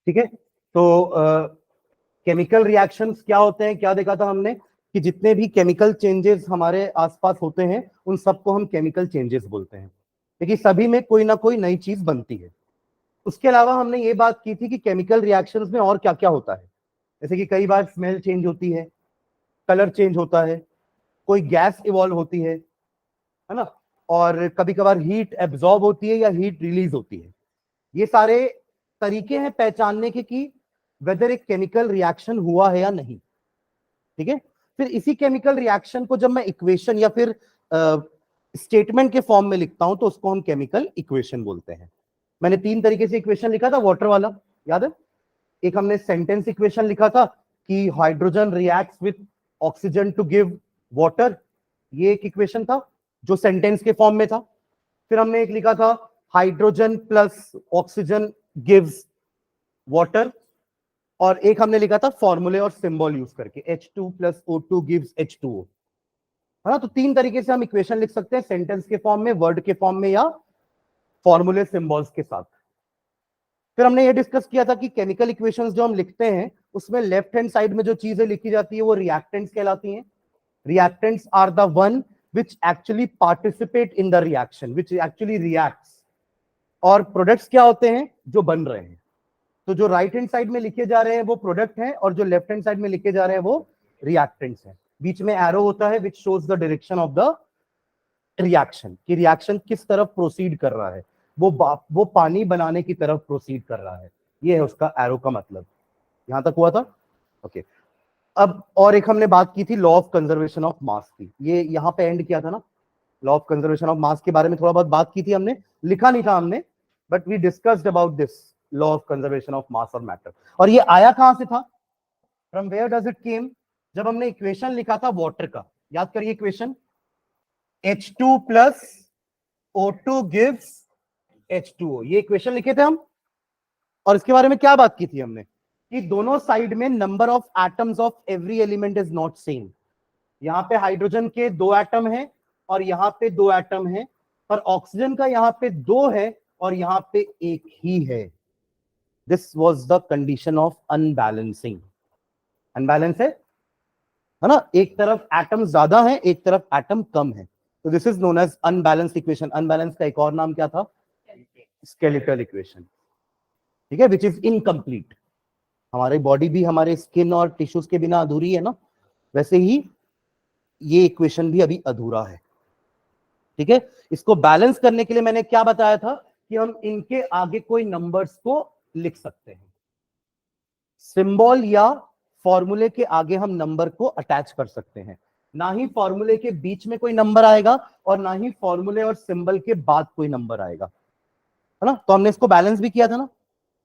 ठीक है, तो केमिकल रिएक्शंस क्या होते हैं, क्या देखा था हमने कि जितने भी केमिकल चेंजेस हमारे आसपास होते हैं उन सबको हम केमिकल चेंजेस बोलते हैं, क्योंकि सभी में कोई ना कोई नई चीज बनती है। उसके अलावा हमने ये बात की थी कि केमिकल रिएक्शंस में और क्या क्या होता है, जैसे कि कई बार स्मेल चेंज होती है, कलर चेंज होता है, कोई गैस इवॉल्व होती है ना, और कभी कभार हीट एब्जॉर्ब होती है या हीट रिलीज होती है। ये सारे तरीके हैं पहचानने के कि वेदर एक केमिकल रिएक्शन हुआ है या नहीं। ठीक है, फिर इसी केमिकल रिएक्शन को जब मैं इक्वेशन या फिर स्टेटमेंट के फॉर्म में लिखता हूं तो उसको हम केमिकल इक्वेशन बोलते हैं। मैंने 3 तरीके से इक्वेशन लिखा था, वाटर वाला याद है, एक हमने सेंटेंस इक्वेशन लिखा था कि hydrogen reacts with oxygen to give water, ये एक इक्वेशन था जो सेंटेंस के फॉर्म में था। फिर हमने एक लिखा था hydrogen plus oxygen gives water, और एक हमने लिखा था फॉर्मूले और सिंबल यूज करके H2 plus O2 gives H2O, है ना। तो 3 तरीके से हम इक्वेशन लिख सकते हैं, सेंटेंस के फॉर्म में, वर्ड के फॉर्म में, या फॉर्मूले सिंबल्स के साथ। फिर हमने ये डिस्कस किया था कि केमिकल इक्वेशंस जो हम लिखते हैं उसमें लेफ्ट हैंड साइड में जो चीजें लिखी जाती है वो रिएक्टेंट्स कहलाती हैं। Reactants are the one which actually participate in the reaction, which actually reacts. और प्रोडक्ट्स क्या होते हैं, जो बन रहे हैं। तो जो राइट हैंड साइड में लिखे जा रहे हैं वो प्रोडक्ट हैं, और जो लेफ्ट हैंड साइड में लिखे जा रहे हैं वो रिएक्टेंट्स हैं। बीच में एरो होता है which shows the direction of the reaction, कि रिएक्शन किस तरफ प्रोसीड कर रहा है, वो पानी बनाने की तरफ प्रोसीड कर रहा है। ये है उसका एरो का मतलब। यहां तक हुआ था, ओके। अब और एक हमने बात की थी लॉ ऑफ कंजर्वेशन ऑफ मास की, ये यहां पे एंड किया था ना। लॉ ऑफ कंजर्वेशन ऑफ मास के बारे में थोड़ा बहुत बात की थी हमने, लिखा नहीं था हमने, but we discussed about this law of conservation of mass और मैटर। और ये आया कहां से था, from where does it came, जब हमने इक्वेशन लिखा था वाटर का, याद करिए equation H2 plus O2 gives H2O, ये इक्वेशन लिखे थे हम। और इसके बारे में क्या बात की थी हमने, कि दोनों साइड में number of atoms of every element is not same. यहां पे हाइड्रोजन के 2 एटम हैं और यहां पे 2 एटम हैं, पर ऑक्सीजन का यहां पे 2 है और यहां पे 1 ही है। This was the condition of unbalancing. Unbalance है ना, एक तरफ एटम ज्यादा है, एक तरफ एटम कम है, तो this is known as unbalanced equation. Unbalance का एक और नाम क्या था, स्केलेटल इक्वेशन। ठीक है, विच इज इनकम्प्लीट। हमारी बॉडी भी हमारे स्किन और टिश्यूज के बिना अधूरी है ना, वैसे ही ये इक्वेशन भी अभी अधूरा है। ठीक है, इसको बैलेंस करने के लिए मैंने क्या बताया था कि हम इनके आगे कोई नंबर्स को लिख सकते हैं, सिंबल या फॉर्मूले के आगे हम नंबर को अटैच कर सकते हैं। ना ही फॉर्मूले के बीच में कोई नंबर आएगा और ना ही फॉर्मूले और सिंबल के बाद कोई नंबर आएगा, है ना। तो हमने इसको बैलेंस भी किया था ना,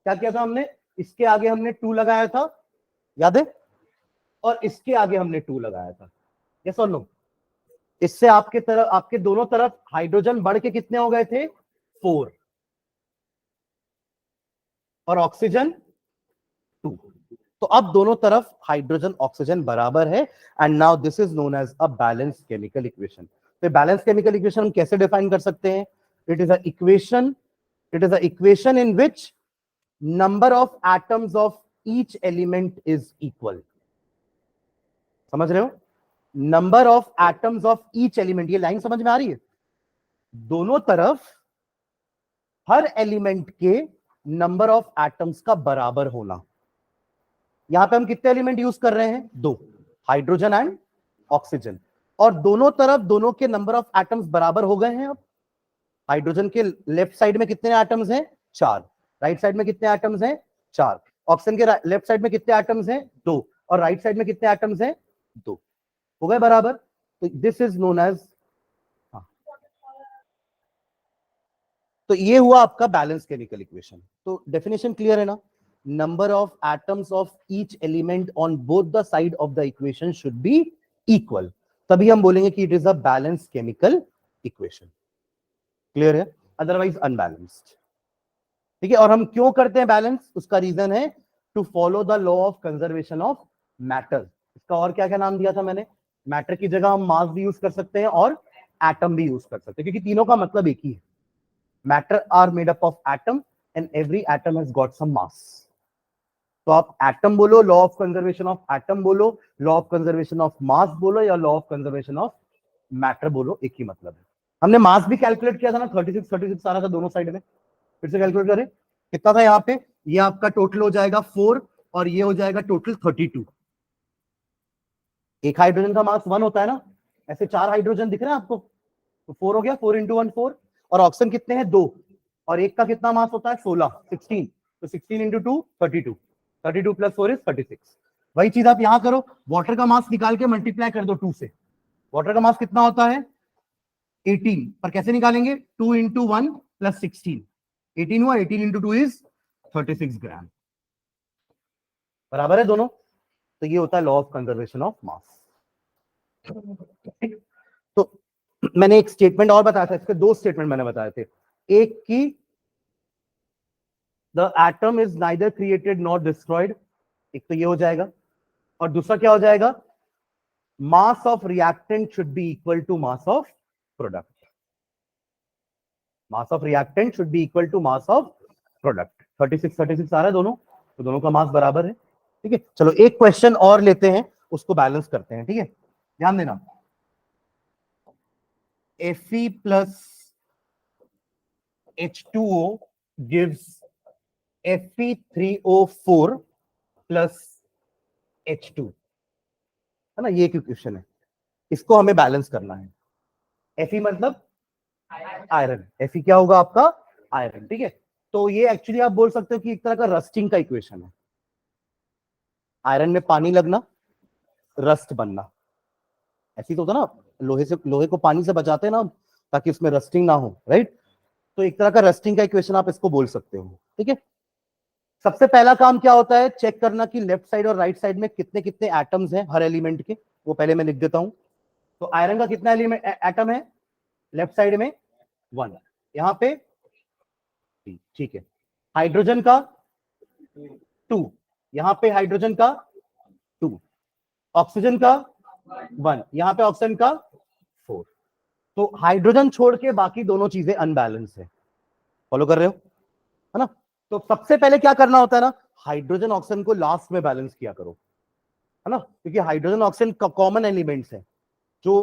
क्या किया था हमने, इसके आगे हमने 2 लगाया था, याद है, और इसके आगे हमने 2 लगाया था, यस और नो। इससे आपके तरफ, आपके दोनों तरफ हाइड्रोजन बढ़ के कितने हो गए थे, 4, और ऑक्सीजन 2। तो अब दोनों तरफ हाइड्रोजन ऑक्सीजन बराबर है, and now this is known as a balance chemical equation. तो बैलेंस केमिकल इक्वेशन हम कैसे डिफाइन कर सकते हैं, it is a equation in which number of atoms of each element is equal. समझ रहे हो, number of atoms of each element, ये लाइन समझ में आ रही है, दोनों तरफ हर एलिमेंट के नंबर ऑफ एटम्स का बराबर होना। यहां पे हम कितने एलिमेंट यूज कर रहे हैं, 2, हाइड्रोजन एंड ऑक्सीजन, और दोनों तरफ दोनों के नंबर ऑफ एटम्स बराबर हो गए हैं। अब हाइड्रोजन के लेफ्ट साइड में कितने एटम्स हैं, 4, राइट साइड में कितने एटम्स हैं, 4, ऑक्सीजन के लेफ्ट साइड में कितने एटम्स हैं, 2, और राइट साइड में कितने एटम्स हैं, 2, हो गए बराबर। तो दिस इज नोन एज, तो ये हुआ आपका बैलेंस केमिकल इक्वेशन। तो डेफिनेशन क्लियर है ना, number of atoms of each element on both the side of the equation should be equal, तभी हम बोलेंगे कि it is a balance chemical equation. Clear है, अदरवाइज अनबैलेंस्ड। ठीक है, और हम क्यों करते हैं बैलेंस, उसका रीजन है to follow the law of conservation of matter. इसका और क्या क्या नाम दिया था मैंने, मैटर की जगह हम मास भी यूज कर सकते हैं और एटम भी यूज कर सकते हैं, क्योंकि तीनों का मतलब एक ही है। Matter are made up of atom and every atom has got some mass. तो आप एटम बोलो, law of conservation of atom बोलो, law of conservation of mass बोलो, या law of conservation of matter बोलो, एक ही मतलब है। हमने मास भी कैलकुलेट किया था ना, 36 आ रहा था दोनों साइड में। फिर से कैलकुलेट करें, कितना था यहाँ पे, ये आपका टोटल हो जाएगा 4 और ये हो जाएगा टोटल 32। एक हाइड्रोजन का मास 1 होता है ना, ऐसे 4 हाइड्रोजन दिख रहे हैं आपको, तो 4 हो गया, 4 इंटू 1 4। और ऑक्सीजन कितने हैं, 2, और एक का कितना मास होता है 16, 16, तो 16 इंटू 2 32, 32 प्लस 4 इज 36। वही चीज आप यहां करो, वाटर का मास निकाल के मल्टीप्लाई कर दो 2 से। वाटर का मास कितना होता है 18, पर कैसे निकालेंगे, 2 इंटू 1 प्लस 16, 18 हुआ, 18 इंटू 2 इज 36 ग्राम, बराबर है दोनों। तो ये होता है लॉ ऑफ कंजर्वेशन ऑफ मास। तो मैंने एक स्टेटमेंट और बताया था, इसके 2 स्टेटमेंट मैंने बताए थे, एक की the atom is neither created not destroyed, एक तो ये हो जाएगा, और दूसरा क्या हो जाएगा, mass of reactant should be equal to mass of product, mass of reactant should be equal to mass of product. 36 आ रहा है दोनों, तो दोनों का मास बराबर है। ठीक है, चलो एक क्वेश्चन और लेते हैं, उसको बैलेंस करते हैं। ठीक है, ध्यान देना, Fe plus H2O gives Fe3O4 plus H2, है ना, ये क्वेश्चन है, इसको हमें बैलेंस करना है। Fe मतलब आयरन, Fe क्या होगा आपका, आयरन। ठीक है, तो ये एक्चुअली आप बोल सकते हो कि एक तरह का रस्टिंग का इक्वेशन है, आयरन में पानी लगना, रस्ट बनना, ऐसी तो होता ना, लोहे को पानी से बचाते हैं ना ताकि उसमें रस्टिंग ना हो, राइट। तो एक तरह का रस्टिंग का इक्वेशन आप इसको बोल सकते हो। ठीक है, सबसे पहला काम क्या होता है, चेक करना कि लेफ्ट साइड और राइट साइड में कितने कितने एटम्स हैं हर एलिमेंट के, वो पहले मैं लिख देता हूं। तो आयरन का कितना एलिमेंट एटम है लेफ्ट साइड में, 1, यहां पे, ठीक है। हाइड्रोजन का 2, यहां पे हाइड्रोजन का 2, ऑक्सीजन का 1, यहां पे ऑक्सीजन का 4। तो हाइड्रोजन छोड़ के बाकी दोनों चीजें अनबैलेंस है, फॉलो कर रहे हो, है ना। तो सबसे पहले क्या करना होता है ना, हाइड्रोजन ऑक्सीजन को लास्ट में बैलेंस किया करो, है ना, क्योंकि हाइड्रोजन ऑक्सीजन कॉमन एलिमेंट्स हैं जो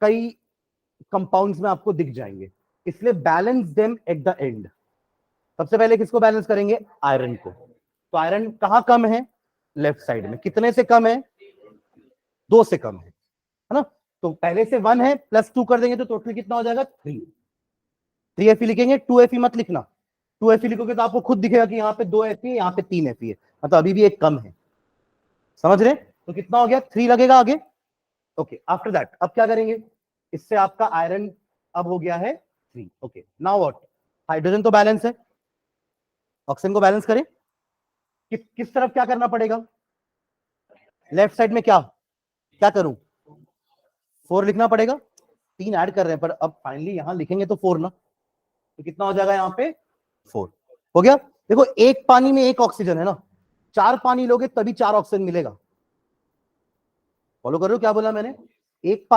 कई कंपाउंड्स में आपको दिख जाएंगे, इसलिए balance them at the end. सबसे पहले किसको बैलेंस करेंगे, आयरन को। तो आयरन कहां कम है, लेफ्ट साइड में, कितने से कम है, 2 से कम है ना। तो पहले से 1 है, प्लस 2 कर देंगे तो टोटल कितना हो जाएगा 3, 3 Fe लिखेंगे, 2 Fe मत लिखना, 2 Fe लिखोगे तो आपको खुद दिखेगा कि यहाँ पे 2 Fe है, यहाँ पे 3 Fe है, मतलब अभी भी एक कम है, समझ रहे। तो कितना हो गया, 3 लगेगा आगे। ओके, आफ्टर दैट अब क्या करेंगे, इससे आपका आयरन अब हो गया है 3। ओके, नाउ व्हाट, हाइड्रोजन तो बैलेंस है, ऑक्सीजन को बैलेंस करें, किस तरफ क्या करना पड़ेगा, लेफ्ट साइड में क्या क्या करूं, 4 लिखना पड़ेगा, 3 ऐड कर रहे हैं पर अब फाइनली यहां लिखेंगे तो 4 ना, तो कितना हो जाएगा यहाँ पे 4, हो गया। देखो एक पानी में एक ऑक्सीजन है ना, 4 पानी लोगे तभी 4 ऑक्सीजन मिलेगा, फॉलो कर रहे हो क्या बोला मैंने, एक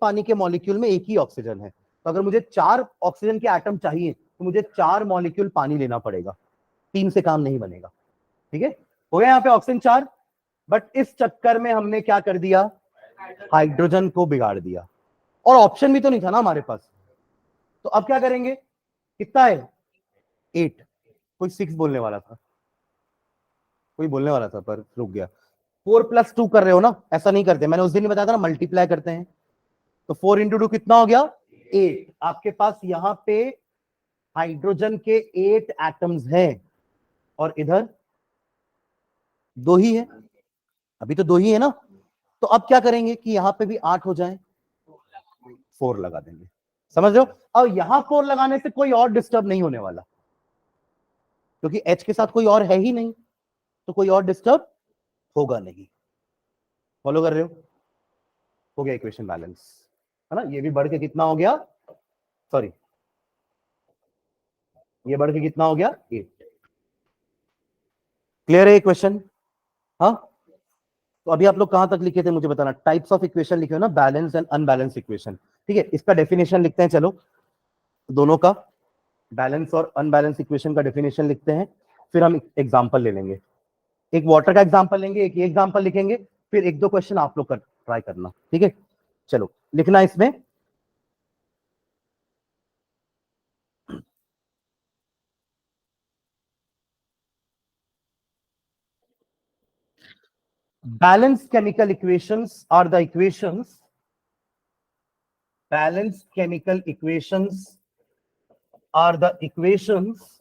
पानी के मॉलिक्यूल में एक ही ऑक्सीजन है, तो अगर मुझे 4 ऑक्सीजन के एटम चाहिए तो मुझे 4 मॉलिक्यूल पानी लेना पड़ेगा, 3 से काम नहीं बनेगा। ठीक है, हो गया यहाँ पे ऑक्सीजन 4, बट इस चक्कर में हमने क्या कर दिया, हाइड्रोजन को बिगाड़ दिया, और ऑप्शन भी तो नहीं था ना हमारे पास। तो अब क्या करेंगे, कितना है 8, कोई 6 बोलने वाला था, कोई बोलने वाला था पर रुक गया। 4 प्लस 2 कर रहे हो ना, ऐसा नहीं करते, मैंने उस दिन ही बताया था ना, मल्टीप्लाई करते हैं। तो 4 इंटू 2 कितना हो गया 8, आपके पास यहां पे हाइड्रोजन के 8 एटम्स हैं, और इधर 2 ही है, अभी तो 2 ही है ना। तो अब क्या करेंगे कि यहां पे भी 8 हो जाए, 4 लगा देंगे, समझ रहे हो। और यहां 4 लगाने से कोई और डिस्टर्ब नहीं होने वाला, क्योंकि H के साथ कोई और है ही नहीं, तो कोई और डिस्टर्ब होगा नहीं, फॉलो कर रहे हो गया इक्वेशन बैलेंस, है ना। ये भी बढ़ के कितना हो गया, सॉरी ये बढ़ के कितना हो गया 8, क्लियर है इक्वेशन। हाँ, तो अभी आप लोग कहां तक लिखे थे मुझे बताना, टाइप्स ऑफ इक्वेशन लिखे हो ना, बैलेंस एंड अनबैलेंस इक्वेशन। ठीक है, इसका डेफिनेशन लिखते हैं, चलो दोनों का, बैलेंस और अनबैलेंस इक्वेशन का डेफिनेशन लिखते हैं, फिर हम एग्जांपल ले लेंगे। एक वाटर का एग्जांपल लेंगे, एक ये एग्जांपल लिखेंगे, फिर एक दो क्वेश्चन आप लोग कर ट्राई करना, ठीक है? चलो लिखना इसमें, balanced chemical equations are the equations, balanced chemical equations are the equations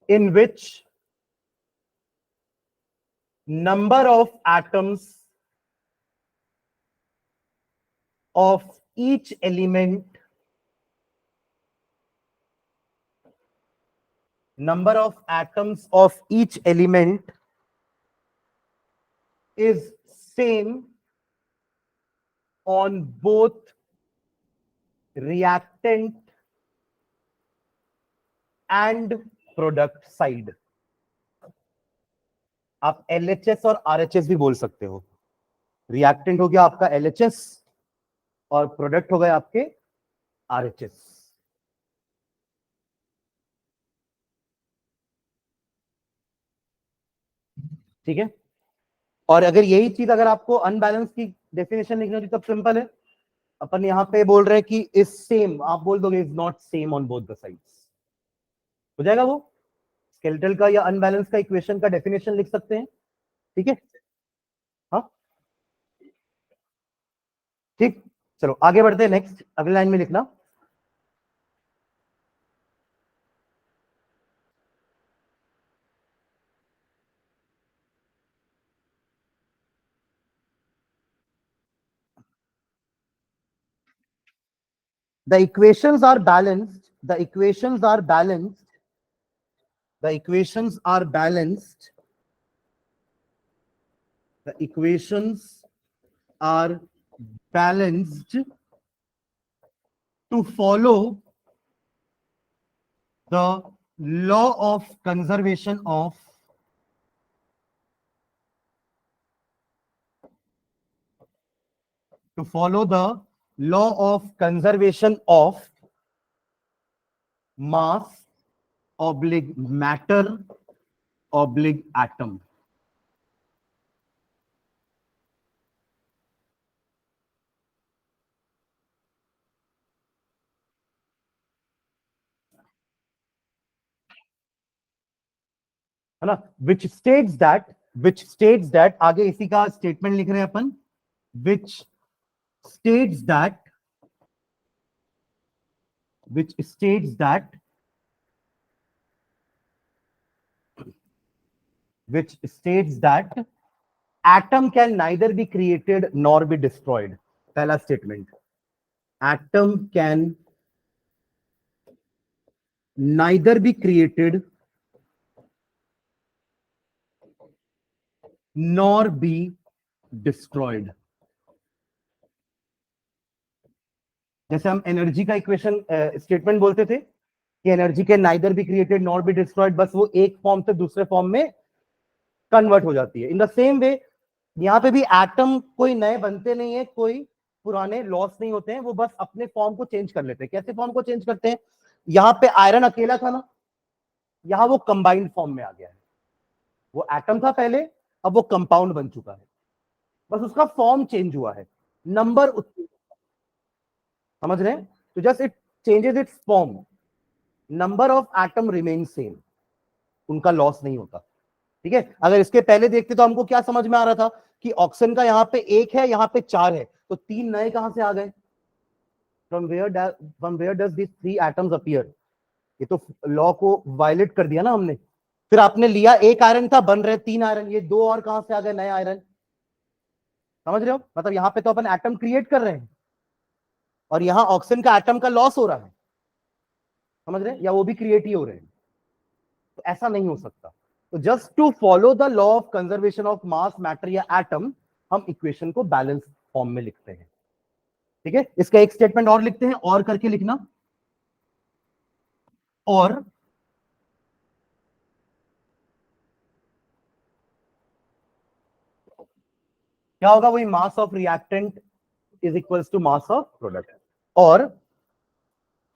in which number of atoms of each element, number of atoms of each element is same on both reactant and product side. आप LHS और RHS भी बोल सकते हो। Reactant हो गया आपका LHS और प्रोडक्ट हो गए आपके RHS। ठीक है, और अगर यही चीज अगर आपको अनबैलेंस की डेफिनेशन लिखनी होती तब सिंपल है, अपन यहां पे बोल रहे हैं कि इज सेम, आप बोल दोगे is not same on both the sides, हो जाएगा वो। स्केलेटल का या अनबैलेंस का इक्वेशन का डेफिनेशन लिख सकते हैं, ठीक है? हाँ ठीक, चलो आगे बढ़ते हैं, नेक्स्ट अगली लाइन में लिखना, the equations are balanced, the equations are balanced, the equations are balanced, the equations are balanced to follow the law of conservation of to follow the law of conservation of mass oblique matter oblique atom. है ना, which states that आगे इसी का statement लिख रहे हैं अपन, which states that which states that which states that atom can neither be created nor be destroyed. पहला statement, atom can neither be created nor be destroyed. जैसे हम एनर्जी का इक्वेशन स्टेटमेंट बोलते थे कि एनर्जी के neither be created nor be destroyed, बस वो एक फॉर्म से दूसरे फॉर्म में कन्वर्ट हो जाती है। इन द सेम वे यहाँ पे भी एटम कोई नए बनते नहीं है, कोई पुराने लॉस नहीं होते हैं, वो बस अपने फॉर्म को चेंज कर लेते हैं। कैसे फॉर्म को चेंज करते हैं? यहाँ पे आयरन अकेला था ना, यहाँ वो कंबाइंड फॉर्म में आ गया है। वो एटम था पहले, अब वो कंपाउंड बन चुका है, बस उसका फॉर्म चेंज हुआ है, नंबर समझ रहे हैं? तो just it changes it's form, number of atom remain same, उनका लॉस नहीं होता। ठीक है, अगर इसके पहले देखते तो हमको क्या समझ में आ रहा था कि ऑक्सीजन का यहाँ पे एक है, यहाँ पे चार है, तो तीन नए कहां से आ गए? from where does these three atoms appear? ये तो लॉ को वायलेट कर दिया ना हमने। फिर आपने लिया एक आयरन था, बन रहे तीन आयरन, ये दो और कहां से आ गए नए आयरन? समझ रहे हो? मतलब यहाँ पे तो अपन एटम क्रिएट कर रहे हैं और यहाँ ऑक्सीजन का एटम का लॉस हो रहा है, समझ रहे हैं? या वो भी क्रिएट ही हो रहे हैं, तो ऐसा नहीं हो सकता। तो just to follow the law of conservation of mass matter या एटम, हम इक्वेशन को बैलेंस फॉर्म में लिखते हैं। ठीक है, इसका एक स्टेटमेंट और लिखते हैं, और करके लिखना, और क्या होगा? वही मास of reactant is equals to mass of product. Or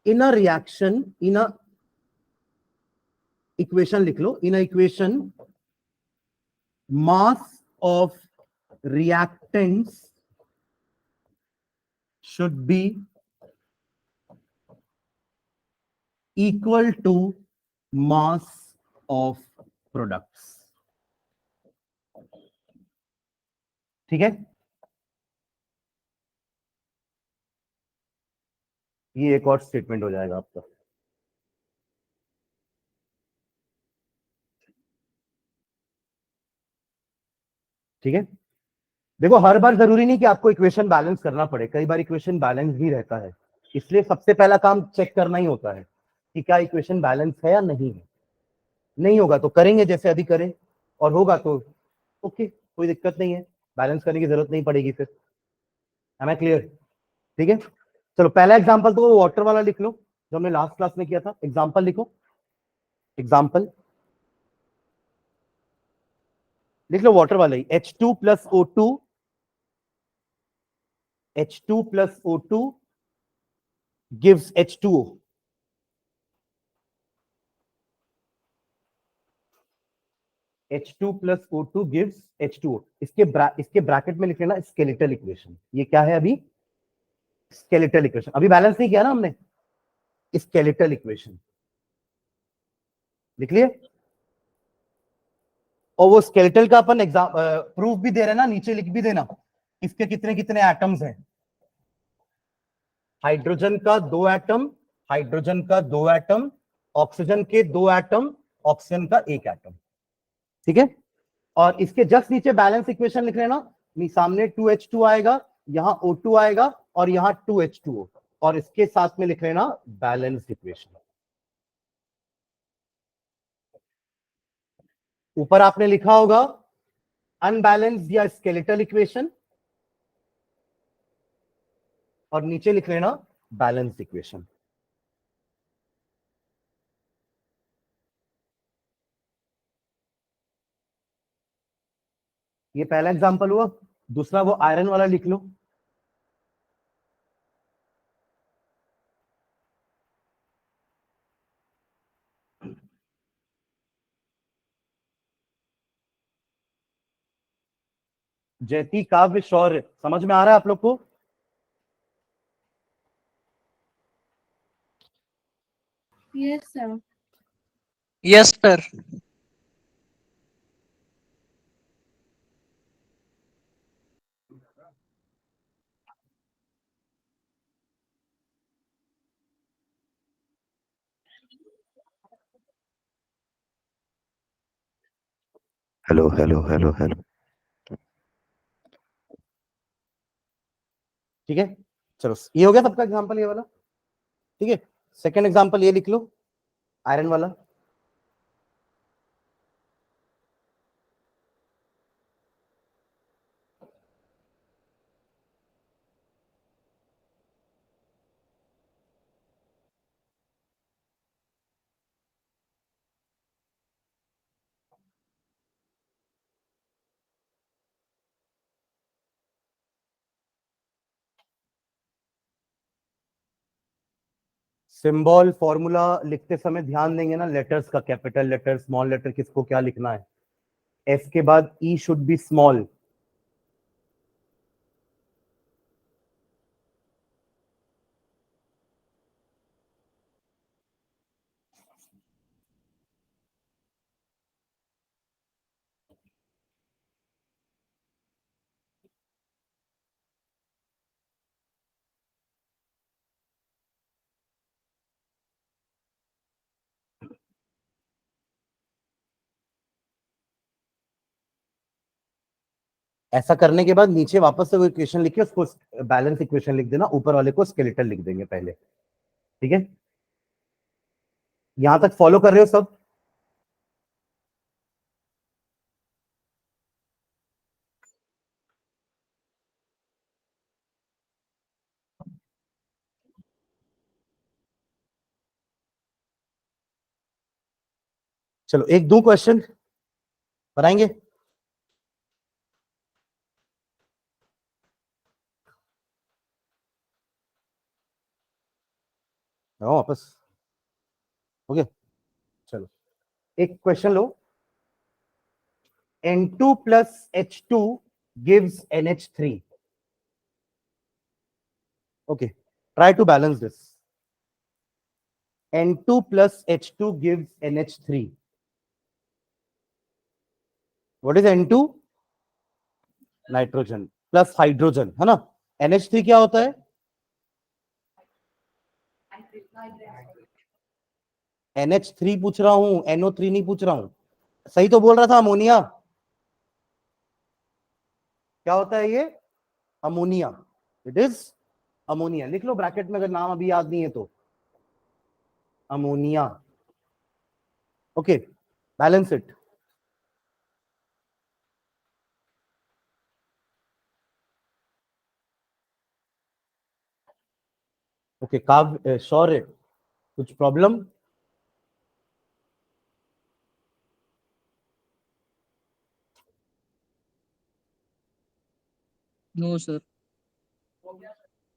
in a reaction, in a equation लिख लो, in a equation mass of reactants should be equal to mass of products. ठीक है, ये एक और स्टेटमेंट हो जाएगा आपका. ठीक है, देखो हर बार जरूरी नहीं कि आपको इक्वेशन बैलेंस करना पड़े, कई बार इक्वेशन बैलेंस भी रहता है, इसलिए सबसे पहला काम चेक करना ही होता है कि क्या इक्वेशन बैलेंस है या नहीं है. नहीं होगा तो करेंगे जैसे अभी करें, और होगा तो ओके, कोई दिक्कत नहीं है, बैलेंस करने की जरूरत नहीं पड़ेगी फिर. Am I clear? ठीक है, चलो पहला एग्जांपल तो वाटर वाला लिख लो जो हमने लास्ट क्लास में किया था. एग्जांपल लिखो, एग्जांपल लिख लो वाटर वाला ही. H2 plus O2, H2 plus O2 gives H2O. H2 plus O2 gives H2O. इसके ब्रैकेट में लिख लेना स्केलेटल इक्वेशन. ये क्या है अभी? Skeletal equation. अभी बैलेंस नहीं किया ना हमने, स्केलेटल इक्वेशन लिख लिए. और वो स्केलेटल का अपन एग्जाम प्रूफ भी दे रहे हैं ना, नीचे लिख भी देना इसके कितने कितने एटम्स हैं. हाइड्रोजन का 2 एटम, हाइड्रोजन का 2 एटम, ऑक्सीजन के 2 एटम, ऑक्सीजन का 1 एटम. ठीक है, और इसके जस्ट नीचे बैलेंस इक्वेशन लिख लेना. सामने 2H2 आएगा, यहां O2 आएगा, और यहां 2H2O, और इसके साथ में लिख लेना बैलेंस इक्वेशन. ऊपर आपने लिखा होगा अनबैलेंस या स्केलेटल इक्वेशन, और नीचे लिख लेना बैलेंस इक्वेशन. ये पहला एग्जांपल हुआ. दूसरा वो आयरन वाला लिख लो. जयती, काव्य, शौर्य, समझ में आ रहा है आप लोग को? Yes, sir. Yes, sir. Hello hello hello hello. ठीक है, चलो ये हो गया सबका एग्जांपल ये वाला. ठीक है, सेकंड एग्जांपल ये लिख लो आयरन वाला. सिंबल फॉर्मूला लिखते समय ध्यान देंगे ना लेटर्स का, कैपिटल लेटर, स्मॉल लेटर, किसको क्या लिखना है. एस के बाद ई शुड बी स्मॉल. ऐसा करने के बाद नीचे वापस से वो इक्वेशन लिखिए, उसको बैलेंस इक्वेशन लिख देना, ऊपर वाले को स्केलेटल लिख देंगे पहले. ठीक है, यहां तक फॉलो कर रहे हो सब? चलो एक दो क्वेश्चन बनाएंगे. वापस हो गया। चलो एक question low. N2 plus H2 gives NH3. Okay, try to balance this. N2 plus H2 gives NH3. What is N2? Nitrogen plus hydrogen, है ना। NH3 क्या होता है? NH3 पूछ रहा हूं, NO3 नहीं पूछ रहा हूं। सही तो बोल रहा था, अमोनिया। क्या होता है ये? अमोनिया। It is ammonia. लिख लो ब्रैकेट में अगर नाम अभी याद नहीं है तो। Ammonia. Okay, balance it. Okay, Kavya Shaurya, कुछ problem? No, sir.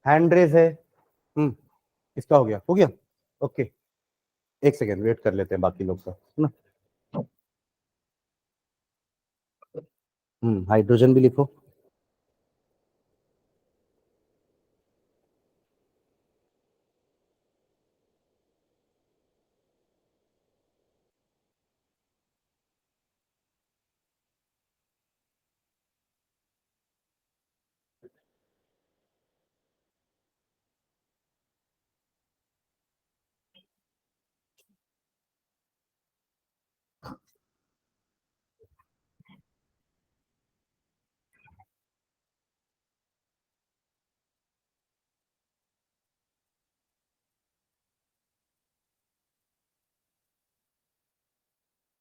Hand raise है। इसका हो गया, हो गया। ओके, एक सेकेंड वेट कर लेते हैं बाकी लोग का, है ना। हाइड्रोजन भी लिखो।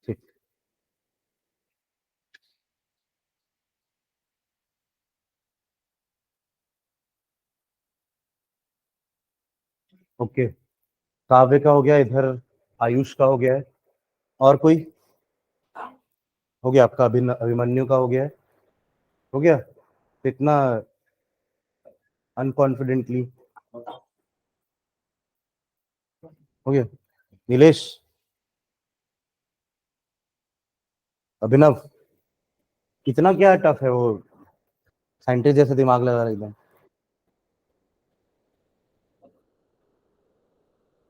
ठीक, ओके। काव्य का हो गया, इधर आयुष का हो गया है। और कोई? हो गया आपका अभिमन्यु का हो गया है। हो गया। इतना अनकॉन्फिडेंटली हो गया। नीलेश, अभिनव, कितना क्या टफ है वो, साइंटिस्ट जैसे दिमाग लगा रहा है एकदम।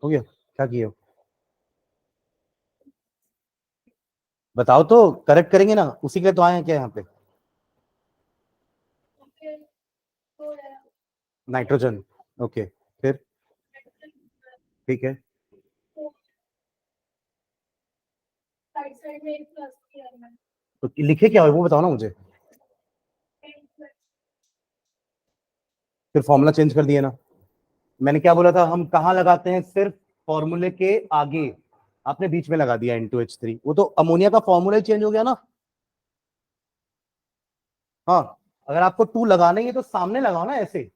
हो गया, क्या किए? बताओ तो, करेक्ट करेंगे ना, उसी के लिए तो आए हैं क्या यहाँ पे। नाइट्रोजन। ओके, फिर? ठीक है। तो लिखे क्या हो वो बताओ ना मुझे। फिर फॉर्मूला चेंज कर दिए ना। मैंने क्या बोला था, हम कहाँ लगाते हैं? सिर्फ फॉर्मूले के आगे। आपने बीच में लगा दिया N2H3, वो तो अमोनिया का फॉर्मूला ही चेंज हो गया ना। हाँ, अगर आपको 2 लगाना ही है तो सामने लगाओ ना, ऐसे।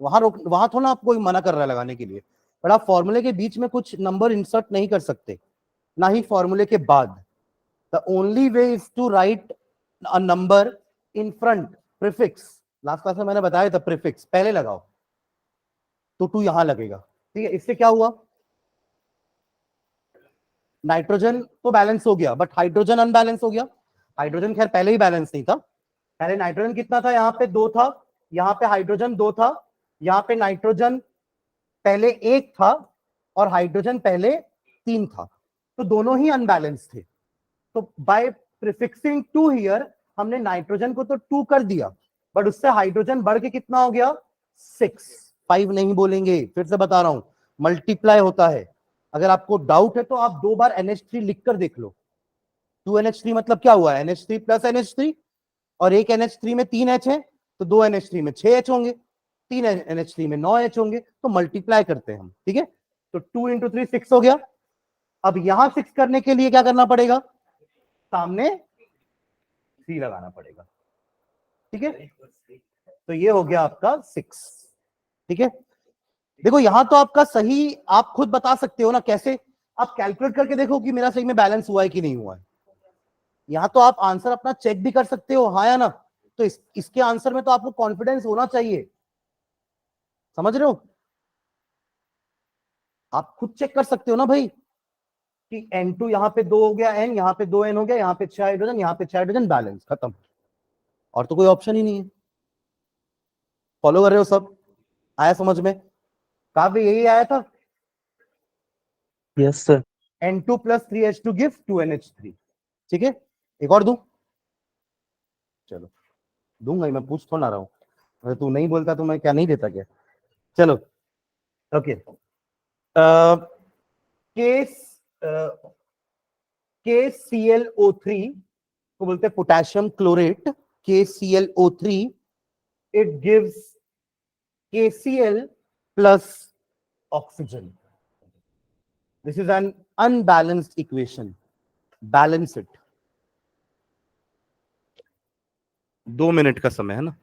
वहां रोक, वहां थोड़ा आपको कोई मना कर रहा है लगाने के लिए। पर आप फॉर्मूले के बीच में कुछ नंबर इंसर्ट नहीं कर सकते, ना ही फॉर्मूले के बाद। The only way is to write a number in front, prefix. Last class में मैंने बताया था, प्रीफिक्स पहले लगाओ तो 2 यहां लगेगा। ठीक है, इससे क्या हुआ? नाइट्रोजन तो बैलेंस हो गया, बट हाइड्रोजन अनबैलेंस हो गया। हाइड्रोजन खैर पहले ही बैलेंस नहीं था। पहले नाइट्रोजन कितना था? यहाँ पे 2 था, यहाँ पे हाइड्रोजन 2 था, यहाँ पे नाइट्रोजन पहले 1 था और हाइड्रोजन पहले 3 था। तो दोनों ही अनबैलेंस थे। तो बाय प्रीफिक्सिंग 2 हियर, हमने नाइट्रोजन को तो 2 कर दिया, बट उससे हाइड्रोजन बढ़ के कितना हो गया? 6। 5 नहीं बोलेंगे, फिर से बता रहा हूं, मल्टीप्लाई होता है। अगर आपको डाउट है तो आप 2 बार NH3 लिख कर देख लो। 2NH3 मतलब क्या हुआ? NH3 प्लस NH3, और एक NH3 में 3 H है, तो 2 NH3 में 6 H होंगे, 3 NH3 में 9 H होंगे, तो मल्टीप्लाई करते हैं हम। ठीक है, तो 2 इंटू 3 6 हो गया। अब यहां 6 करने के लिए क्या करना पड़ेगा? सामने C लगाना पड़ेगा। ठीक है, तो ये हो गया आपका 6। ठीक है, देखो यहां तो आपका सही, आप खुद बता सकते हो ना कैसे। आप कैलकुलेट करके देखो कि मेरा सही में बैलेंस हुआ है कि नहीं हुआ है। यहां तो आप आंसर अपना चेक भी कर सकते हो, हाँ या ना। तो इसके आंसर में तो आपको कॉन्फिडेंस होना चाहिए, समझ रहे हो। आप खुद चेक कर सकते हो ना भाई कि N2 यहाँ पे 2 हो गया, N यहाँ पे 2 N हो गया, यहाँ पे 6 हाइड्रोजन, यहाँ पे 6 हाइड्रोजन, बैलेंस, खत्म। और तो कोई ऑप्शन ही नहीं है। फॉलो कर रहे हो सब? आया समझ में? काव्य यही आया था। Yes, sir. N2 plus 3H2 gives 2NH3। ठीक है, एक और दूं? चलो दूंगा ही, मैं पूछ थोड़ा रहा हूं। अगर तू नहीं बोलता तो मैं क्या नहीं देता क्या? चलो ओके। केस KClO3 को बोलते हैं potassium chlorate, KClO3, it gives KCl plus oxygen. This is an unbalanced equation. Balance it. 2 minute का समय है ना?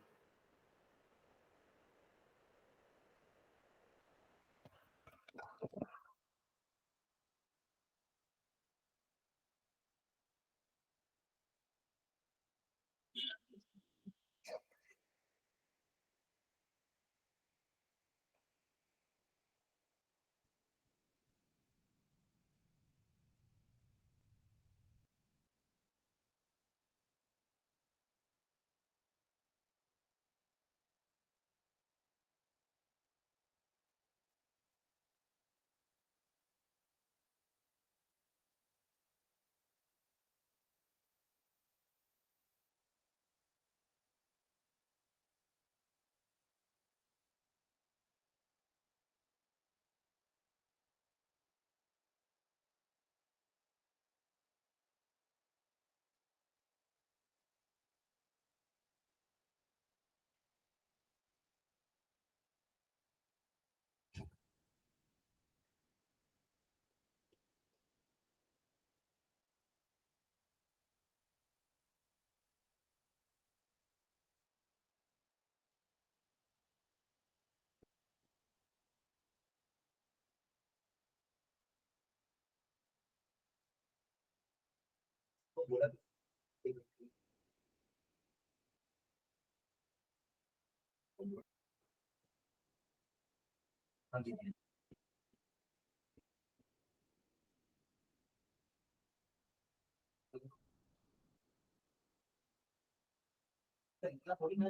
इतना थोड़ी ना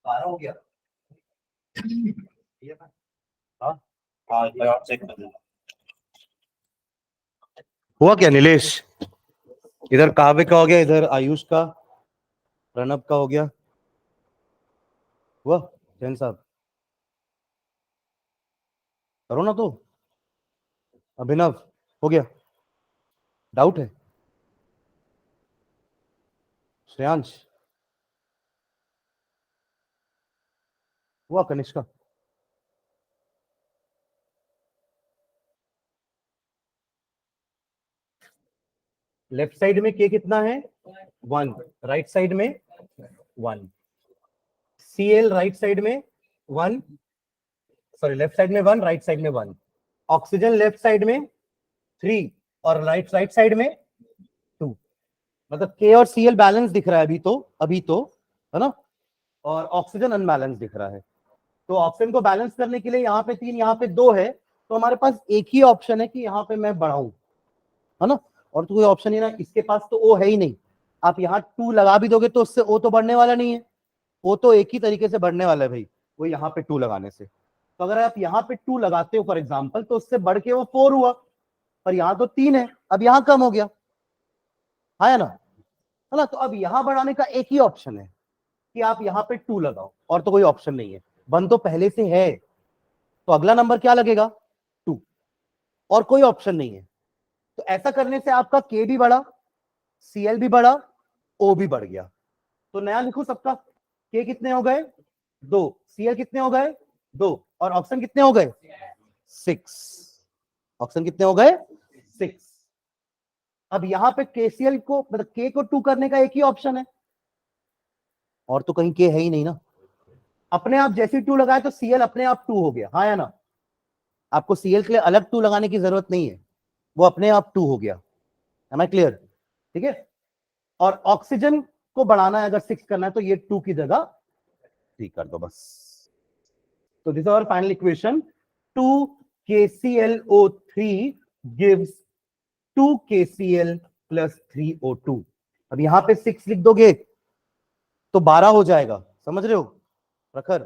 12 हो गया। हाँ हाँ, चेक कर लेना। हुआ क्या नीलेश? इधर काव्य का हो गया, इधर आयुष का, प्रणब का हो गया। हुआ जैन साहब? करो ना तो। अभिनव हो गया? डाउट है? श्रेयांश हुआ? कनिष्का? लेफ्ट साइड में के कितना है? 1, राइट साइड में 1, Cl राइट साइड में 1, सॉरी लेफ्ट साइड में 1, राइट साइड में 1, ऑक्सीजन लेफ्ट साइड में 3 और राइट साइड में 2। मतलब के और Cl बैलेंस दिख रहा है अभी तो है ना, और ऑक्सीजन अनबैलेंस दिख रहा है। तो ऑक्सीजन को बैलेंस करने के लिए यहाँ पे 3, यहाँ पे 2 है, तो हमारे पास एक ही ऑप्शन है कि यहाँ पे मैं बढ़ाऊं, है ना। और तो कोई ऑप्शन ही ना, इसके पास तो O है ही नहीं। आप यहाँ 2 लगा भी दोगे तो उससे O तो बढ़ने वाला नहीं है, O तो एक ही तरीके से बढ़ने वाला है भाई, वो यहाँ पे 2 लगाने से। तो अगर आप यहाँ पे 2 लगाते हो फॉर एग्जाम्पल, तो उससे बढ़ के वो 4 हुआ, पर यहाँ तो 3 है, अब यहाँ कम हो गया, है ना। तो अब यहाँ बढ़ाने का एक ही ऑप्शन है कि आप यहाँ पे 2 लगाओ, और तो कोई ऑप्शन नहीं है। 1 तो पहले से है, तो अगला नंबर क्या लगेगा? 2, और कोई ऑप्शन नहीं है। तो ऐसा करने से आपका K भी बढ़ा, Cl भी बढ़ा, O भी बढ़ गया। तो नया लिखो सबका। K कितने हो गए? 2, Cl कितने हो गए? 2, और ऑक्सीजन कितने हो गए? 6। ऑक्सीजन कितने हो गए? 6। अब यहाँ पे KCl को, मतलब K को 2 करने का एक ही ऑप्शन है, और तो कहीं K है ही नहीं ना। अपने आप जैसे 2 लगाए तो Cl अपने आप 2 हो गया, हाँ या ना। आपको Cl के लिए अलग 2 लगाने की जरूरत नहीं है, वो अपने आप 2 हो गया। Am I clear? ठीक है। और ऑक्सीजन को बढ़ाना है, अगर 6 करना है, तो ये 2 की जगह 3 कर दो बस। तो this is our final equation, 2 KClO3 gives 2 KCl plus 3O2। अब यहां पे 6 लिख दोगे तो 12 हो जाएगा, समझ रहे हो प्रखर?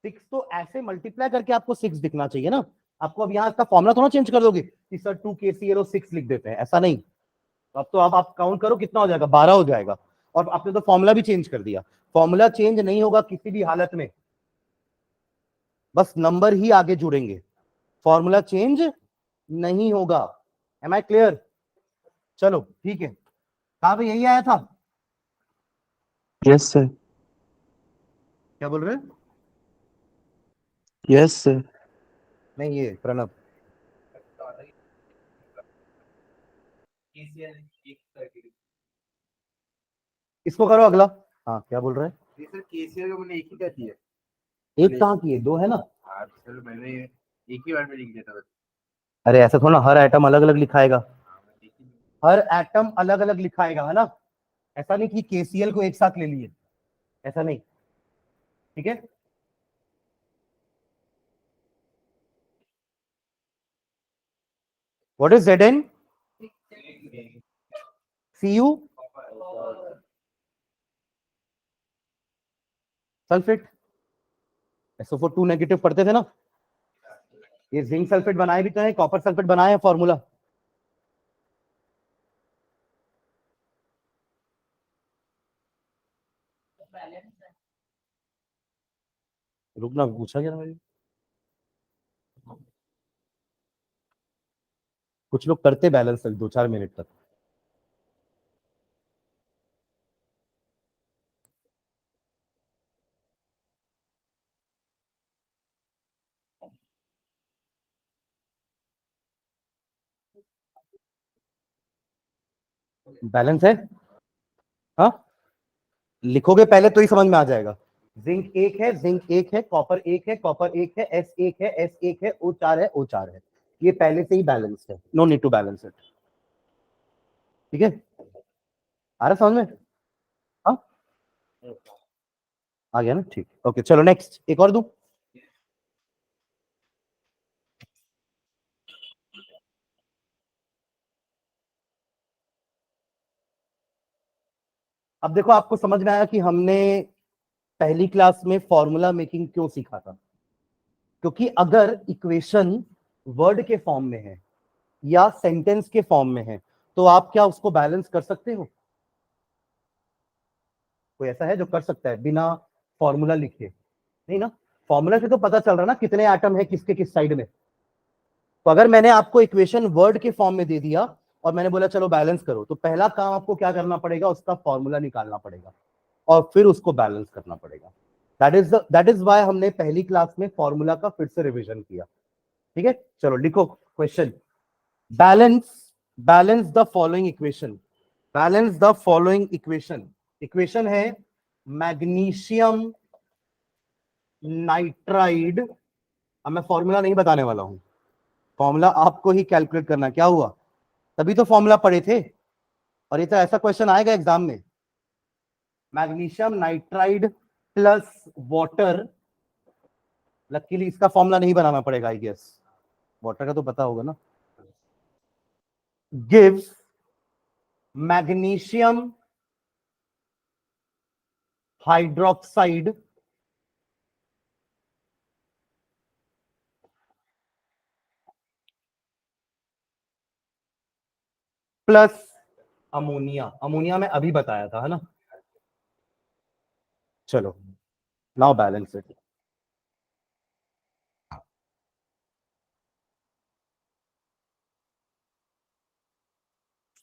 6 तो ऐसे मल्टीप्लाई करके आपको 6 दिखना चाहिए ना। आपको अब यहाँ का फॉर्मूला थोड़ा चेंज कर दोगे कि सर 2 KClO6 लिख देते हैं, ऐसा नहीं। तो अब तो आप काउंट करो कितना हो जाएगा, 12 हो जाएगा। और आपने तो फॉर्मूला भी चेंज कर दिया। फॉर्मूला चेंज नहीं होगा किसी भी हालत में, बस नंबर ही आगे जुड़ेंगे, फॉर्मूला चेंज नहीं होगा। Am I clear? चलो ठीक है, कहा पे यही आया था। Yes, sir. क्या बोल रहे हैं? Yes, sir. नहीं, ये प्रणब। इसको करो अगला। हाँ, क्या बोल रहे हैं? सर केसीआर का मैंने एक ही का किया। एक कहाँ किए, दो है ना। हाँ सर मैंने एक ही बार में लिख दिया था बस। अरे ऐसा थोड़ा ना, हर एटम अलग अलग लिखाएगा, हाँ, मैं एक ही में- हर एटम अलग अलग लिखाएगा, है ना। ऐसा नहीं कि केसीएल को एक साथ ले लिए, ऐसा नहीं, ठीक है। What is Zn? Cu sulphate. SO4 2 negative पढ़ते थे ना। ये जिंक सल्फेट बनाए भी तो है, कॉपर सल्फेट बनाए है फॉर्मूला। रुकना, पूछा क्या था भाई? कुछ लोग करते बैलेंस तक 2-4 मिनट तक। बैलेंस है, हाँ, लिखोगे पहले तो ही समझ में आ जाएगा। जिंक एक है, जिंक एक है, कॉपर एक है, कॉपर एक है, एस एक है, एस एक है, O4 है, O4 है। ये पहले से ही बैलेंस है, no need to balance it, ठीक है। आ रहा समझ में? हाँ, आ गया ना, ठीक। ओके चलो नेक्स्ट, एक और दूं। अब देखो, आपको समझ में आया कि हमने पहली क्लास में फॉर्मूला मेकिंग क्यों सीखा था। क्योंकि अगर इक्वेशन वर्ड के फॉर्म में है या सेंटेंस के फॉर्म में है तो आप क्या उसको बैलेंस कर सकते हो? कोई ऐसा है जो कर सकता है बिना फॉर्मूला लिखे? नहीं ना। फॉर्मूला से तो पता चल रहा ना कितने एटम है किसके किस साइड में। तो अगर मैंने आपको इक्वेशन वर्ड के फॉर्म में दे दिया और मैंने बोला चलो बैलेंस करो, तो पहला काम आपको क्या करना पड़ेगा, उसका फॉर्मूला निकालना पड़ेगा और फिर उसको बैलेंस करना पड़ेगा। दैट इज वाई हमने पहली क्लास में फॉर्मूला का फिर से रिवीजन किया, ठीक है। चलो लिखो question. Balance balance the following equation. Balance the following equation. Equation है मैग्नीशियम नाइट्राइड। अब मैं फॉर्मूला नहीं बताने वाला हूं, फॉर्मूला आपको ही कैलकुलेट करना। क्या हुआ, तभी तो फॉर्मूला पढ़े थे, और ये तो ऐसा क्वेश्चन आएगा एग्जाम में। Magnesium nitride plus water. Luckily इसका फॉर्मूला नहीं बनाना पड़ेगा आई गेस, वाटर का तो पता होगा ना। Gives magnesium hydroxide plus ammonia. Ammonia में अभी बताया था, है ना। चलो now balance it.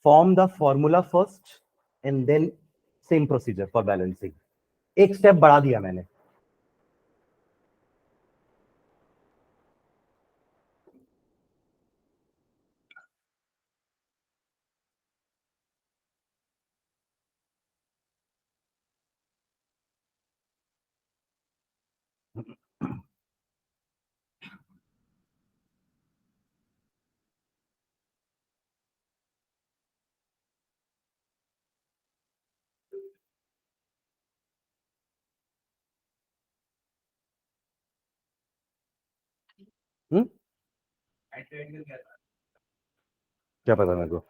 Form the formula first and then same procedure for balancing. एक स्टेप बढ़ा दिया मैंने। नाइट्राइड क्या था? क्या पता मेरे को।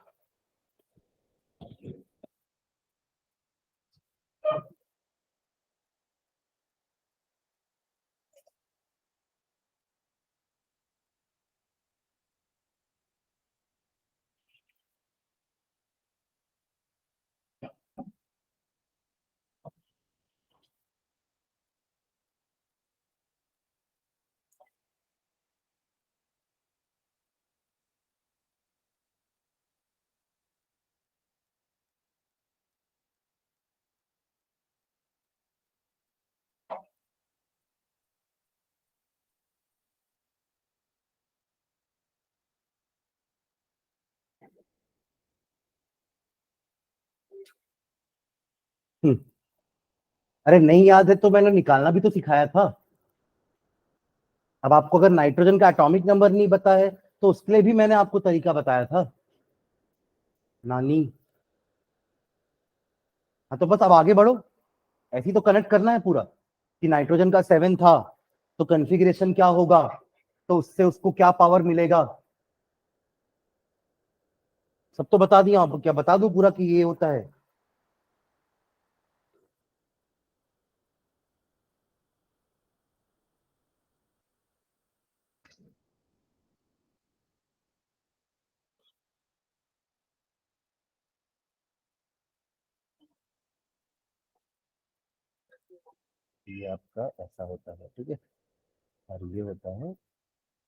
अरे नहीं याद है तो मैंने निकालना भी तो सिखाया था। अब आपको अगर नाइट्रोजन का एटॉमिक नंबर नहीं पता है तो उसके लिए भी मैंने आपको तरीका बताया था नानी। हाँ तो बस अब आगे बढ़ो, ऐसे ही तो कनेक्ट करना है पूरा कि नाइट्रोजन का 7 था तो कॉन्फ़िगरेशन क्या होगा, तो उससे उसको क्या पावर मिलेगा, सब तो बता दिया। आप क्या बता दूं पूरा कि ये होता है। ये आपका ऐसा होता है, ठीक है, और ये होता है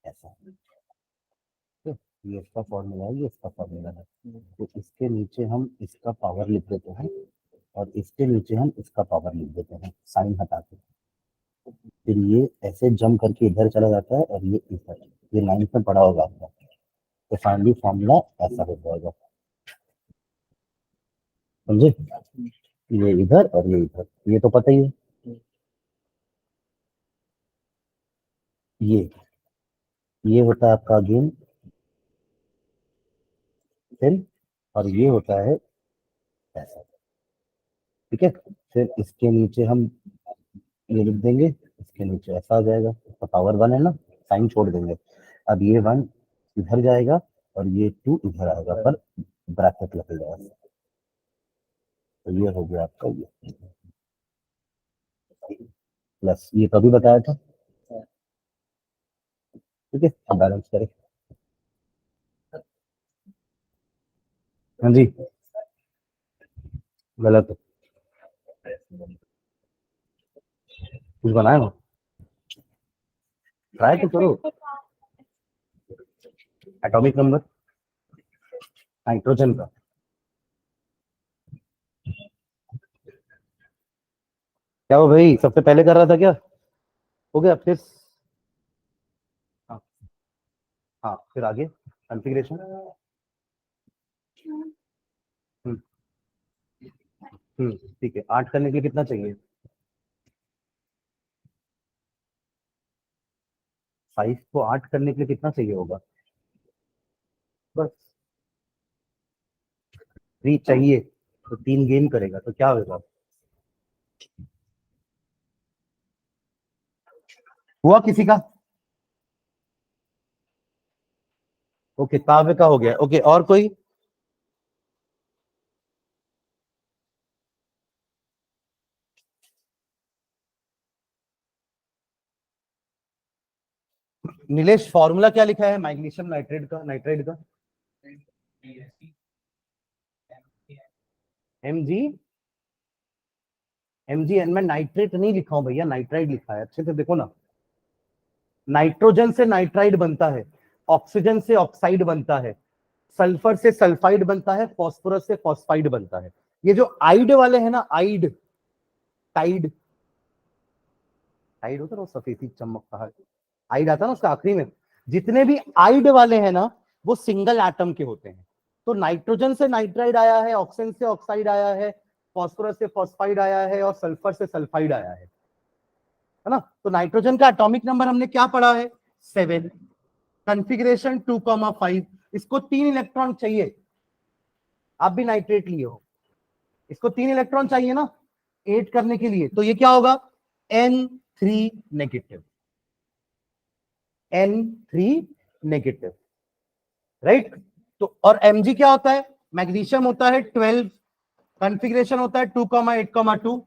ऐसा, ठीक है। ये इसका फॉर्मूला है, ये इसका फॉर्मूला है। तो इसके नीचे हम इसका पावर लिख देते हैं और इसके नीचे हम इसका पावर लिख देते हैं साइन हटा के। फिर ये ऐसे जम करके इधर चला जाता है और ये इधर, ये नाइन्थ में पढ़ा होगा आपका। तो फाइनली फॉर्मूला ऐसा हो जाएगा, समझे। ये इधर और ये इधर, ये तो पता ही है। ये होता है आपका गेन सेल, और ये होता है ऐसा, ठीक है। फिर इसके नीचे हम ये लिख देंगे, इसके नीचे ऐसा आ जाएगा, इसका पावर 1 है ना, साइन छोड़ देंगे। अब ये 1 इधर जाएगा और ये 2 इधर आएगा, पर ब्रैकेट लगेगा। तो ये हो गया आपका ये प्लस, ये कभी बताया था, ठीक है। अब बैलेंस करें। हाँ जी, गलत है, कुछ बनाया ना, ट्राई तो करो। एटॉमिक नंबर नाइट्रोजन का क्या हो भाई, सबसे पहले कर रहा था क्या, हो गया फिर। हाँ हाँ, फिर आगे कॉन्फ़िगरेशन। ठीक है, 8 करने के लिए कितना चाहिए, 5 को 8 करने के लिए कितना चाहिए होगा, बस 3 चाहिए। तो 3 गेन करेगा तो क्या होगा, हुआ किसी का। ओके, काव्य का हो गया। ओके, और कोई। नीलेश, फॉर्मूला क्या लिखा है मैग्नीशियम नाइट्रेट का, नाइट्राइड का, Mg। Mgn में नाइट्रेट नहीं लिखा हूं भैया, नाइट्राइड लिखा है, अच्छे से देखो ना। नाइट्रोजन से नाइट्राइड बनता है, ऑक्सीजन से ऑक्साइड बनता है, सल्फर से सल्फाइड बनता है, फास्फोरस से फॉस्फाइड बनता है। ये जो आइड वाले हैं ना, आइड, टाइड, टाइड होता है ना, सफेद चमक का आइड आता है ना उसका आखिरी में। जितने भी आइड वाले हैं ना, वो सिंगल एटम के होते हैं। तो नाइट्रोजन से नाइट्राइड आया है, ऑक्सीजन से ऑक्साइड आया है, फास्फोरस से फॉस्फाइड आया है, और सल्फर से सल्फाइड आया है ना। तो नाइट्रोजन का एटॉमिक नंबर हमने क्या पढ़ा है, 7, कॉन्फ़िगरेशन 2,5। इसको 3 इलेक्ट्रॉन चाहिए, आप भी नाइट्रेट लिए हो, इसको 3 इलेक्ट्रॉन चाहिए ना 8 करने के लिए। तो ये क्या होगा, N3 negative, N3 negative. Right. तो और Mg क्या होता है, मैग्नीशियम होता है 12, कॉन्फ़िगरेशन होता है 2,8,2,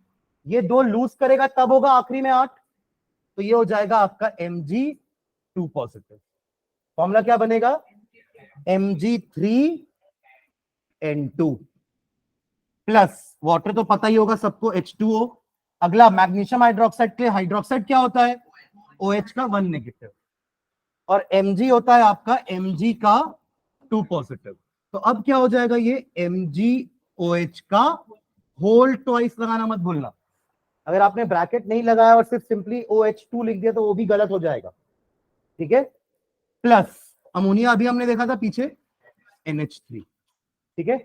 ये दो लूज करेगा तब होगा आखिरी में 8, तो ये हो जाएगा आपका Mg2 पॉजिटिव। फॉर्मूला क्या बनेगा, Mg3N2 प्लस वाटर तो पता ही होगा सबको H2O। अगला मैग्नीशियम हाइड्रोक्साइड के लिए हाइड्रोक्साइड क्या होता है, OH का 1 नेगेटिव, और Mg होता है आपका Mg का 2 पॉजिटिव। तो अब क्या हो जाएगा, ये MgOH का होल ट्वाइस लगाना मत भूलना। अगर आपने ब्रैकेट नहीं लगाया और सिर्फ सिंपली OH2 लिख दिया तो वो भी गलत हो जाएगा, ठीक है। प्लस अमोनिया अभी हमने देखा था पीछे NH3, ठीक है,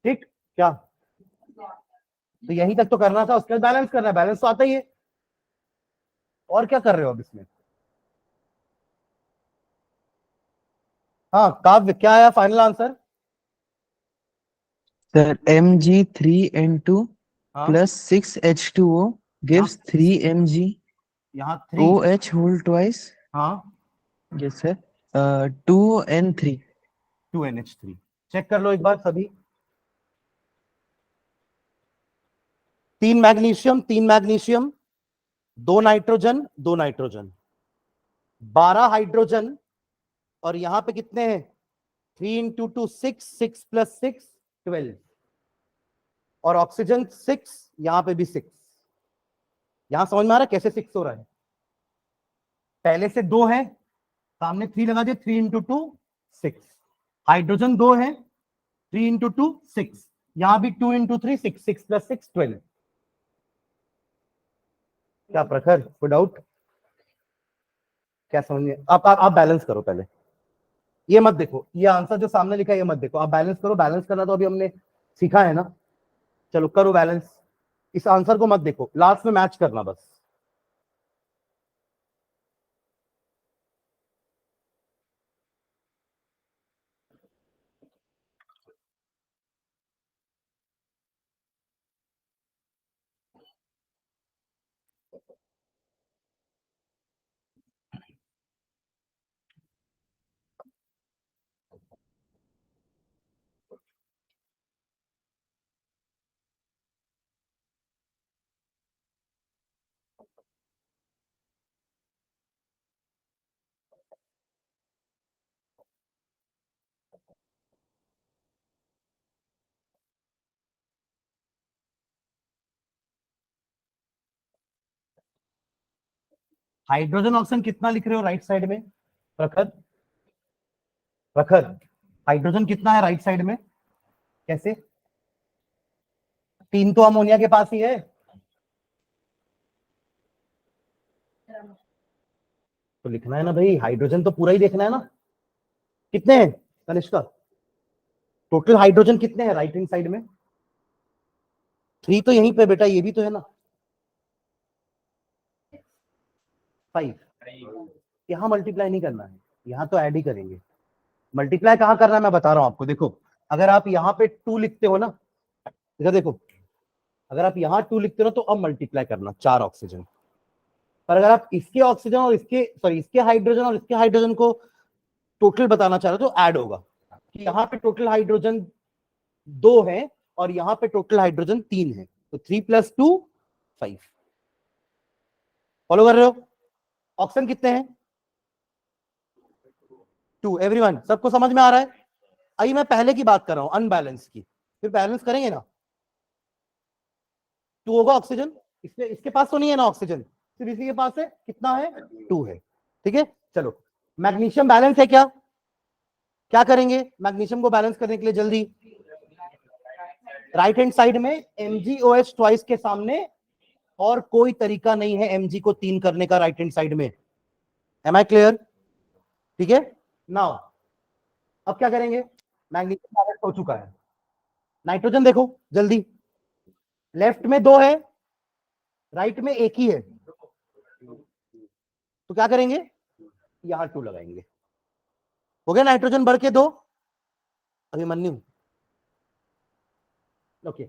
ठीक क्या, तो यहीं तक तो करना था, उसके बाद बैलेंस करना है, बैलेंस तो आता ही है। और क्या कर रहे हो अब इसमें, हाँ काव्य क्या आया फाइनल आंसर, Sir, Mg3N2 हाँ plus 6H2O gives 3 यहाँ 3, MgOH whole twice. हाँ Yes, sir. 2N3. 2NH3। Check कर लो एक बार सभी, 3 magnesium 3 magnesium, 2 nitrogen 2 nitrogen, 12 hydrogen, और यहां पे कितने हैं, 3 इंटू 2 6, 6 प्लस 6 12, और ऑक्सीजन 6, यहां पे भी 6। यहां समझ में आ रहा है कैसे 6 हो रहा है, पहले से 2 है, सामने 3 लगा दिया, 3 इंटू 2 6, हाइड्रोजन 2 है, 3 इंटू 2 6, यहां भी 2 इंटू 3 6, 6 प्लस 6 12। क्या प्रखर, कोई डाउट, क्या समझिए, आप बैलेंस करो पहले, ये मत देखो, ये आंसर जो सामने लिखा है ये मत देखो, आप बैलेंस करो, बैलेंस करना तो अभी हमने सीखा है ना, चलो करो बैलेंस, इस आंसर को मत देखो, लास्ट में मैच करना बस। हाइड्रोजन ऑक्सीजन कितना लिख रहे हो राइट साइड में, प्रखर, प्रखर हाइड्रोजन कितना है राइट साइड में, कैसे, 3 तो अमोनिया के पास ही है, तो लिखना है ना भाई, हाइड्रोजन तो पूरा ही देखना है ना, कितने हैं कनिष्का, टोटल हाइड्रोजन कितने हैं राइट हैंड साइड में, 3 तो यहीं पे बेटा, ये भी तो है ना, 5, यहां मल्टीप्लाई नहीं करना है, यहां तो ऐड ही करेंगे, मल्टीप्लाई कहां करना है मैं बता रहा हूं आपको, देखो अगर आप यहाँ पे 2 लिखते हो ना, इधर देखो, अगर आप यहाँ 2 लिखते हो तो अब मल्टीप्लाई करना 4 ऑक्सीजन, पर अगर आप इसके ऑक्सीजन और इसके सॉरी इसके हाइड्रोजन और इसके हाइड्रोजन को टोटल बताना चाह रहे हो तो ऐड होगा, कि यहाँ पे टोटल हाइड्रोजन 2 है और यहाँ पे टोटल हाइड्रोजन 3 है, तो 3 + 2 5, फॉलो कर रहे हो, ऑक्सीजन कितने हैं 2, एवरीवन सबको समझ में आ रहा है। आइए मैं पहले की बात कर रहा हूं अनबैलेंस की, फिर बैलेंस करेंगे ना, 2 होगा ऑक्सीजन, इसके पास तो नहीं है ना ऑक्सीजन, सिर्फ इसी के पास है, कितना है 2 है, ठीक है। चलो मैग्नीशियम बैलेंस है क्या, क्या करेंगे मैग्नीशियम को बैलेंस करने के लिए, जल्दी राइट हैंड साइड में MgOH ट्वाइस के सामने, और कोई तरीका नहीं है Mg को 3 करने का राइट हैंड साइड में, एम आई क्लियर, ठीक है। नाउ अब क्या करेंगे, मैग्नीशियम बैलेंस हो चुका है, नाइट्रोजन देखो जल्दी, लेफ्ट में 2 है, राइट में 1 ही है, तो क्या करेंगे, यहां 2 लगाएंगे, हो गया नाइट्रोजन बढ़ के 2, अभिमन्यु, ओके।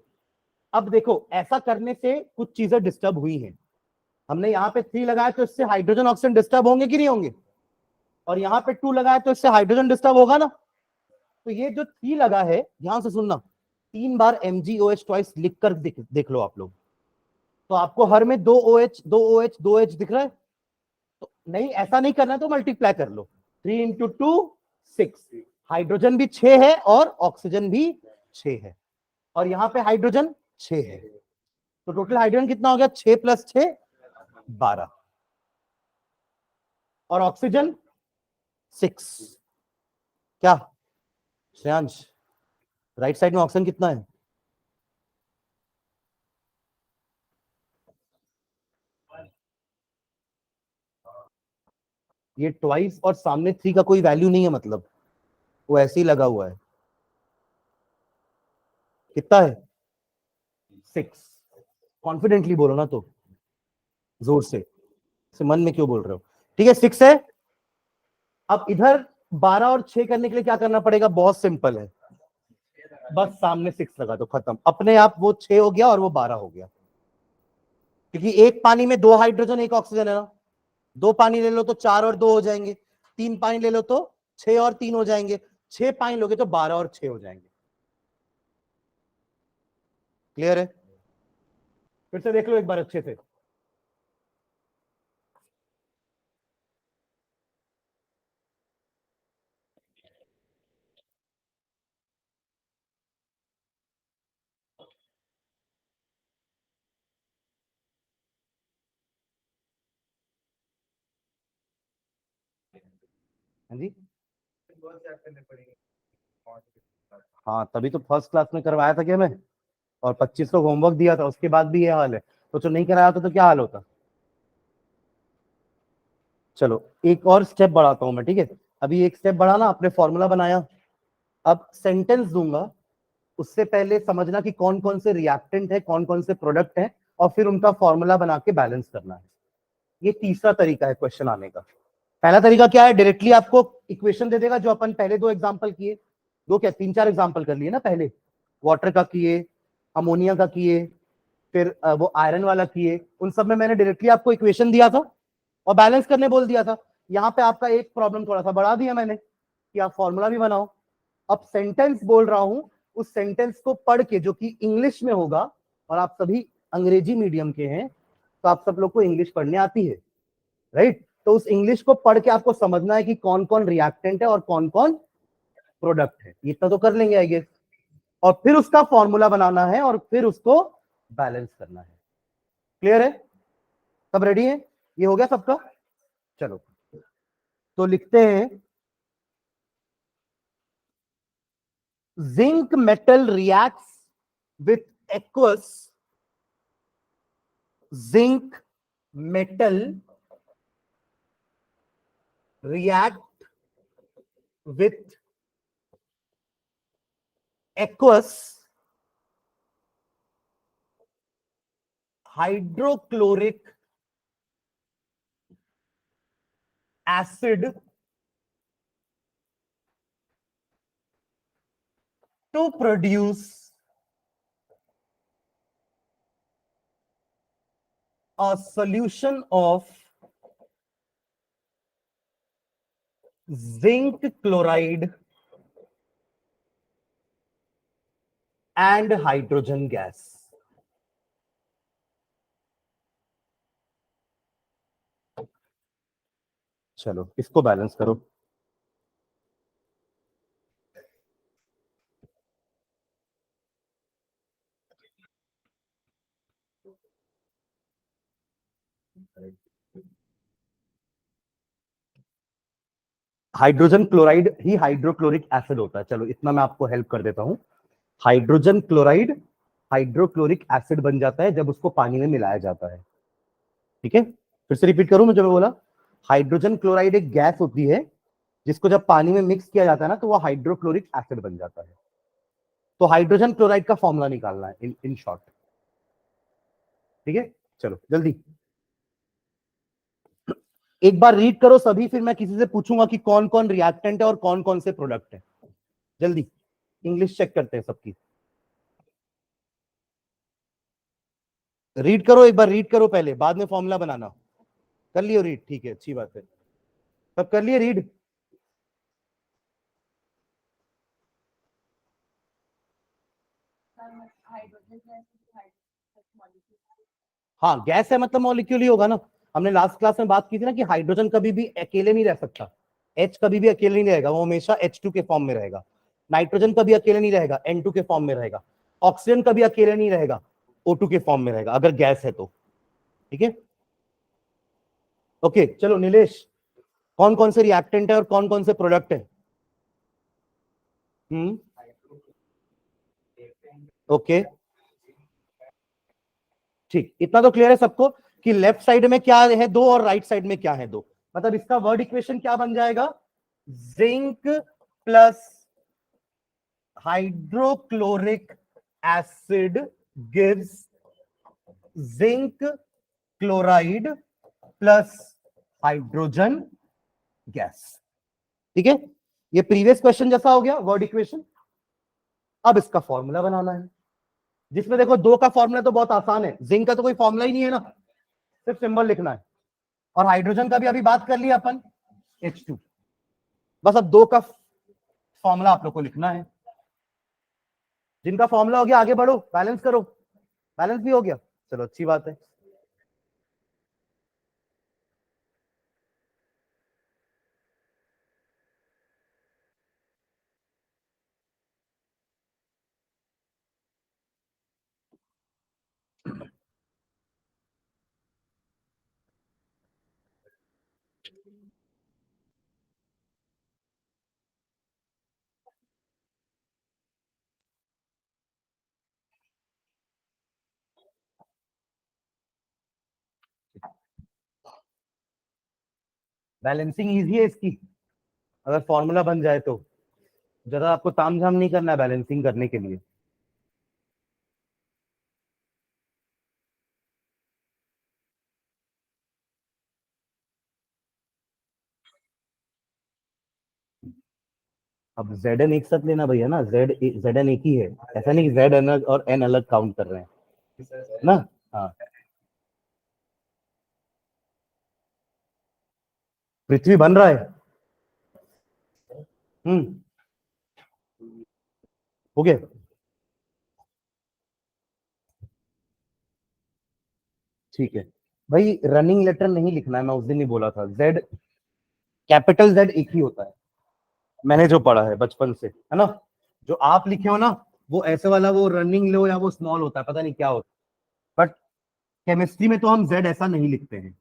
अब देखो ऐसा करने से कुछ चीजें डिस्टर्ब हुई हैं, हमने यहाँ पे 3 लगाया तो इससे हाइड्रोजन ऑक्सीजन डिस्टर्ब होंगे कि नहीं होंगे, और यहाँ पे 2 लगा है, तो इससे हाइड्रोजन डिस्टर्ब होगा ना। तो ये जो 3 लगा है, ध्यान से सुनना, 3 बार MgOH ट्वाइस लिख कर देख लो आप लोग। तो आपको हर में 2 OH 2 OH 2 H दिख रहा है। तो नहीं, ऐसा नहीं करना, तो मल्टीप्लाई कर लो, 3 × 2 6। हाइड्रोजन भी 6 है और ऑक्सीजन भी 6 है, और यहाँ पे हाइड्रोजन 6 है। तो टोटल हाइड्रोजन कितना हो गया? 6 + 6 12, और ऑक्सीजन 6। क्या श्रेयांश, राइट साइड में ऑक्सीजन कितना है? ये ट्वाइस और सामने 3 का कोई वैल्यू नहीं है, मतलब वो ऐसे ही लगा हुआ है। कितना है? 6। कॉन्फिडेंटली बोलो ना, तो जोर से मन में क्यों बोल रहे हो? ठीक है, 6 है। अब इधर 12 और 6 करने के लिए क्या करना पड़ेगा? बहुत सिंपल है, बस सामने 6 लगा दो, खत्म। अपने आप वो 6 हो गया और वो 12 हो गया, क्योंकि एक पानी में 2 हाइड्रोजन 1 ऑक्सीजन है ना। 2 पानी ले लो तो 4 और 2 हो जाएंगे, 3 पानी ले लो तो 6 और 3 हो जाएंगे, 6 पानी लोगे तो 12 और 6 हो जाएंगे। क्लियर है? फिर से देख लो एक बार अच्छे से। हाँ जी, हाँ, तभी तो फर्स्ट क्लास में करवाया था क्या मैं, और 25 को होमवर्क दिया था, उसके बाद भी ये हाल है। तो जो नहीं कराया था तो क्या हाल होता? चलो एक और स्टेप बढ़ाता हूं मैं, ठीक है। अभी एक स्टेप बढ़ाना, आपने फॉर्मूला बनाया, अब सेंटेंस दूंगा, उससे पहले समझना कि कौन कौन से रिएक्टेंट है, कौन कौन से प्रोडक्ट हैं, और फिर उनका फॉर्मूला बना के बैलेंस करना है। ये तीसरा तरीका है क्वेश्चन आने का। पहला तरीका क्या है? डायरेक्टली आपको इक्वेशन दे देगा, जो अपन पहले 2 एग्जांपल किए, 2 क्या 3-4 एग्जांपल कर लिए ना पहले, वाटर का किए, अमोनिया का किए, फिर वो आयरन वाला किए। उन सब में मैंने डायरेक्टली आपको इक्वेशन दिया था और बैलेंस करने बोल दिया था। यहाँ पे आपका एक प्रॉब्लम थोड़ा सा बढ़ा दिया मैंने कि आप फॉर्मूला भी बनाओ। अब सेंटेंस बोल रहा हूं, उस सेंटेंस को पढ़ के, जो कि इंग्लिश में होगा, और आप सभी अंग्रेजी मीडियम के हैं, तो आप सब लोग को इंग्लिश पढ़ने आती है, राइट? तो उस इंग्लिश को पढ़ के आपको समझना है कि कौन कौन रिएक्टेंट है और कौन कौन प्रोडक्ट है। इतना तो कर लेंगे आई गेस, और फिर उसका फॉर्मूला बनाना है और फिर उसको बैलेंस करना है। क्लियर है? सब रेडी है? ये हो गया सबका? चलो तो लिखते हैं, zinc metal reacts with aqueous, zinc metal react with aqueous hydrochloric acid to produce a solution of zinc chloride and hydrogen gas. चलो इसको बैलेंस करो। हाइड्रोजन क्लोराइड ही हाइड्रोक्लोरिक एसिड होता है। चलो इतना मैं आपको हेल्प कर देता हूं। हाइड्रोजन क्लोराइड हाइड्रोक्लोरिक एसिड बन जाता है जब उसको पानी में मिलाया जाता है। ठीक है, फिर से रिपीट करूं मैं, जो मैं बोला, हाइड्रोजन क्लोराइड एक गैस होती है जिसको जब पानी में मिक्स किया जाता है ना, तो वो हाइड्रोक्लोरिक एसिड बन जाता है। तो हाइड्रोजन क्लोराइड का फॉर्मूला निकालना है इन शॉर्ट। ठीक है, चलो जल्दी एक बार रीड करो सभी, फिर मैं किसी से पूछूंगा कि कौन कौन रिएक्टेंट है और कौन कौन से प्रोडक्ट है। जल्दी इंग्लिश चेक करते हैं सबकी। रीड करो एक बार, रीड करो पहले, बाद में फॉर्मूला बनाना। कर लियो रीड? ठीक है, अच्छी बात है। सब कर लिए रीड? हाँ, गैस है मतलब मॉलिक्यूल ही होगा ना। हमने लास्ट क्लास में बात की थी ना कि हाइड्रोजन कभी भी अकेले नहीं रह सकता, H कभी भी अकेले नहीं रहेगा, वो हमेशा H2 के फॉर्म में रहेगा। नाइट्रोजन कभी अकेले नहीं रहेगा, N2 के फॉर्म में रहेगा। ऑक्सीजन कभी अकेले नहीं रहेगा, O2 के फॉर्म में रहेगा अगर गैस है तो। ठीक है, ओके। चलो नीलेश, कौन कौन से रिएक्टेंट है और कौन कौन से प्रोडक्ट है? ओके, ठीक, इतना तो क्लियर है सबको कि लेफ्ट साइड में क्या है दो और राइट साइड में क्या है दो। मतलब इसका वर्ड इक्वेशन क्या बन जाएगा? Zinc plus hydrochloric acid gives zinc chloride plus hydrogen gas. ठीक है, ये प्रीवियस क्वेश्चन जैसा हो गया वर्ड इक्वेशन। अब इसका फॉर्मूला बनाना है, जिसमें देखो दो का फॉर्मूला तो बहुत आसान है, जिंक का तो कोई फॉर्मूला ही नहीं है ना, सिर्फ सिंबल लिखना है। और हाइड्रोजन का भी अभी बात कर लिया अपन, H2। बस अब दो का फॉर्मूला आप लोग को लिखना है। जिनका फॉर्मूला हो गया आगे बढ़ो, बैलेंस करो। बैलेंस भी हो गया, चलो अच्छी बात है। बैलेंसिंग इजी है इसकी, अगर फॉर्मूला बन जाए तो ज्यादा आपको तामझाम नहीं करना है बैलेंसिंग करने के लिए। अब Zn एक साथ लेना भैया ना, Zn एक ही है, ऐसा नहीं कि Z अलग और N अलग काउंट कर रहे हैं ना। हाँ, पृथ्वी बन रहा है। हो गया, ठीक है भाई। रनिंग लेटर नहीं लिखना है, मैं उस दिन ही बोला था। Z, कैपिटल Z एक ही होता है, मैंने जो पढ़ा है बचपन से, है ना। जो आप लिखे हो ना वो ऐसे वाला, वो रनिंग लो या वो स्मॉल होता है, पता नहीं क्या होता है, बट केमिस्ट्री में तो हम Z ऐसा नहीं लिखते हैं।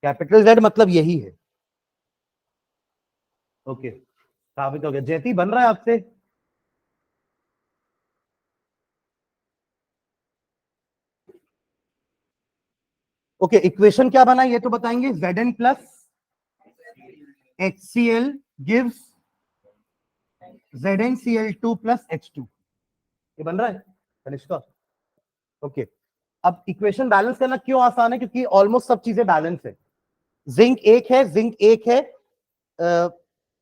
कैपिटल Z मतलब यही है। ओके, साबित हो गया। जैती बन रहा है आपसे? ओके, इक्वेशन क्या बना ये तो बताएंगे। Zn plus HCl gives ZnCl2 plus H2, ये बन रहा है कनिष्का? ओके, अब इक्वेशन बैलेंस करना क्यों आसान है? क्योंकि ऑलमोस्ट सब चीजें बैलेंस है। जिंक एक है, जिंक एक है,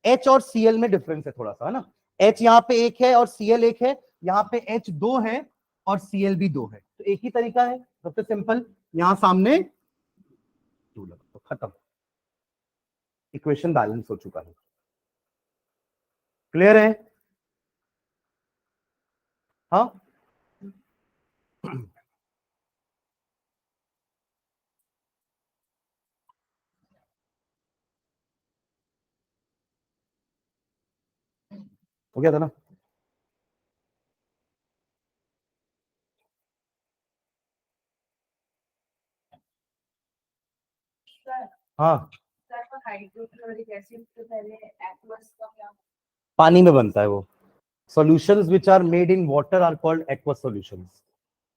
H और Cl में डिफरेंस है थोड़ा सा, है ना। H यहाँ पे एक है और Cl एक है, यहाँ पे H दो है और Cl भी दो है, तो एक ही तरीका है सबसे सिंपल, यहाँ सामने 2 लगा तो खत्म, इक्वेशन बैलेंस हो चुका है। क्लियर है? हाँ, हो गया था ना। हाँ, हाइड्रोक्लोरिक एसिड तो पहले एक्वस का क्या? पानी में बनता है वो। Solutions which are made in water are called aqueous solutions.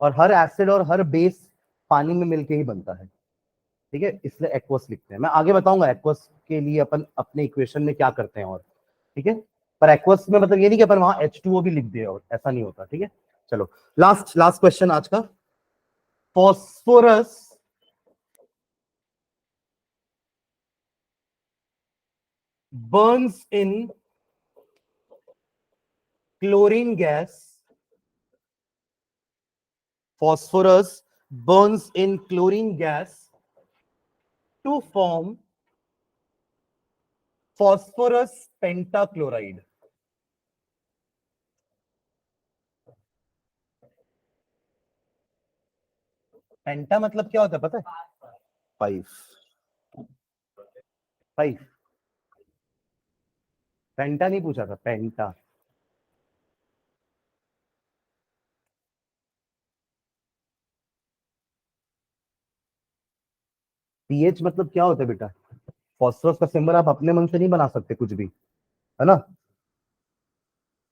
और हर एसिड और हर बेस पानी में मिलके ही बनता है, ठीक है, इसलिए एक्वस लिखते हैं। मैं आगे बताऊंगा एक्वस के लिए अपन अपने इक्वेशन में क्या करते हैं और, ठीक है। पर एक्वस में मतलब ये नहीं कि अपन वहां H2O भी लिख दे, और ऐसा नहीं होता, ठीक है। चलो लास्ट लास्ट क्वेश्चन आज का। Phosphorus burns in chlorine gas. Phosphorus burns in chlorine gas to form phosphorus pentachloride. Penta मतलब क्या होता है पता है? 5 पेंटा नहीं पूछा था, पेंटा। पीएच मतलब क्या होता है बेटा? फॉस्फोरस का सिंबल आप अपने मन से नहीं बना सकते कुछ भी, है ना?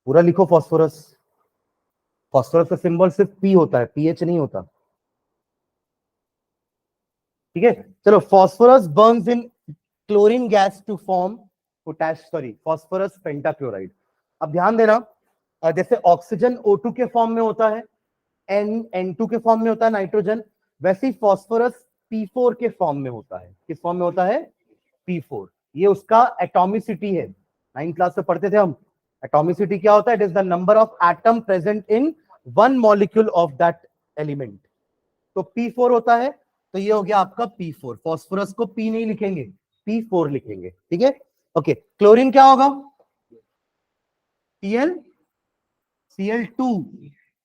पूरा लिखो फॉस्फोरस। फॉस्फोरस का सिंबल सिर्फ पी होता है, पीएच नहीं होता। ठीक है, चलो। Phosphorus burns in chlorine gas to form phosphorus pentachloride. अब ध्यान देना, जैसे ऑक्सीजन O2 के फॉर्म में होता है, N2 के फॉर्म में होता है नाइट्रोजन, वैसे ही फॉस्फोरस P4 के फॉर्म में होता है। किस फॉर्म में होता है? P4। ये उसका एटॉमिसिटी है, 9th क्लास में पढ़ते थे हम। एटॉमिसिटी क्या होता है? It is the number of atom present in one molecule of that element. तो P4 होता है, तो ये हो गया आपका P4। फॉस्फोरस को P नहीं लिखेंगे, P4 लिखेंगे। ठीक है, ओके। क्लोरीन क्या होगा? Cl2।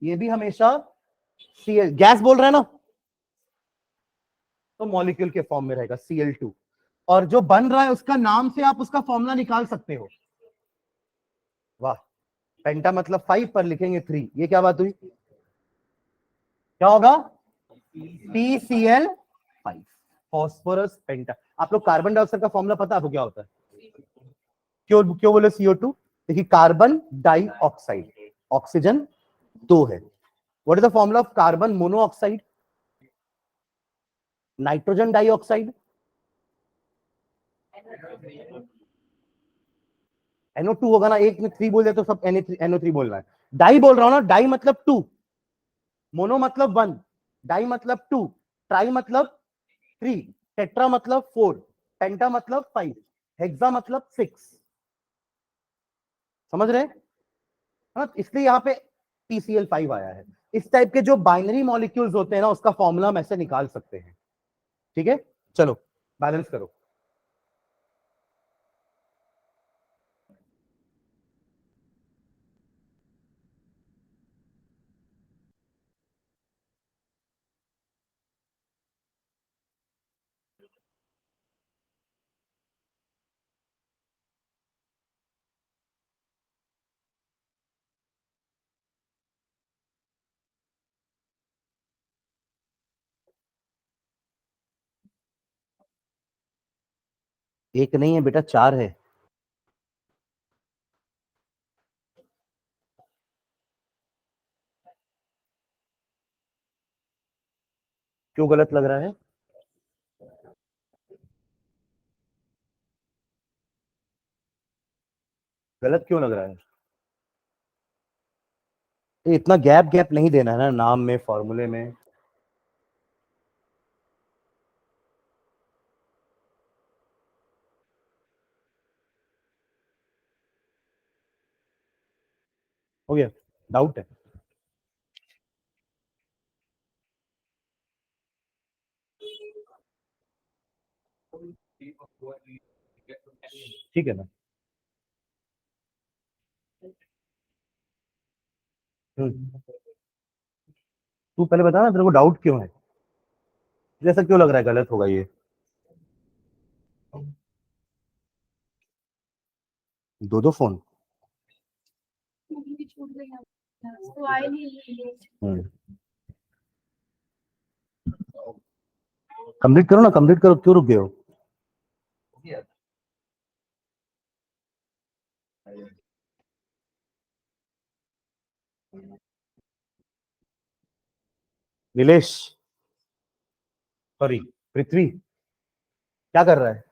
ये भी हमेशा Cl, गैस बोल रहा है ना, तो मॉलिक्यूल के फॉर्म में रहेगा Cl2। और जो बन रहा है उसका नाम से आप उसका फॉर्मूला निकाल सकते हो। वाह, पेंटा मतलब 5 पर लिखेंगे 3। ये क्या बात हुई? क्या होगा? PCl5, फॉस्फोरस पेंटा। आप लोग कार्बन डाइऑक्साइड का फॉर्मूला पता है आपको क्या होता है? क्यों क्यों बोले CO2? देखिए, कार्बन डाइऑक्साइड, ऑक्सीजन 2 है। What is the formula of carbon monoxide? Nitrogen dioxide, NO2 होगा ना। एक में 3 बोल दिया तो सब NO3 बोलना है। डाई बोल रहा हूं ना, डाई मतलब 2, मोनो मतलब 1, डाई मतलब 2, ट्राई मतलब 3, टेट्रा मतलब 4, पेंटा मतलब 5, हेक्सा मतलब 6। समझ रहे हैं? हाँ, इसलिए यहाँ पे PCl5 आया है। इस टाइप के जो बाइनरी मॉलिक्यूल्स होते हैं ना, उसका फॉर्मूला हम ऐसे निकाल सकते हैं। ठीक है, चलो बैलेंस करो। एक नहीं है बेटा, 4 है। क्यों गलत लग रहा है? गलत क्यों लग रहा है? ये इतना गैप गैप नहीं देना है ना नाम में, फॉर्मूले में। हो गया? डाउट है? ठीक है ना? तू पहले बता ना, तेरे को डाउट क्यों है? जैसा क्यों लग रहा है गलत होगा ये? दो फोन। छूट गई अब। तो आए नहीं। कंप्लीट करो ना, कंप्लीट करो, क्यों रुक गए हो? नीलेश, सॉरी, पृथ्वी, क्या कर रहा है?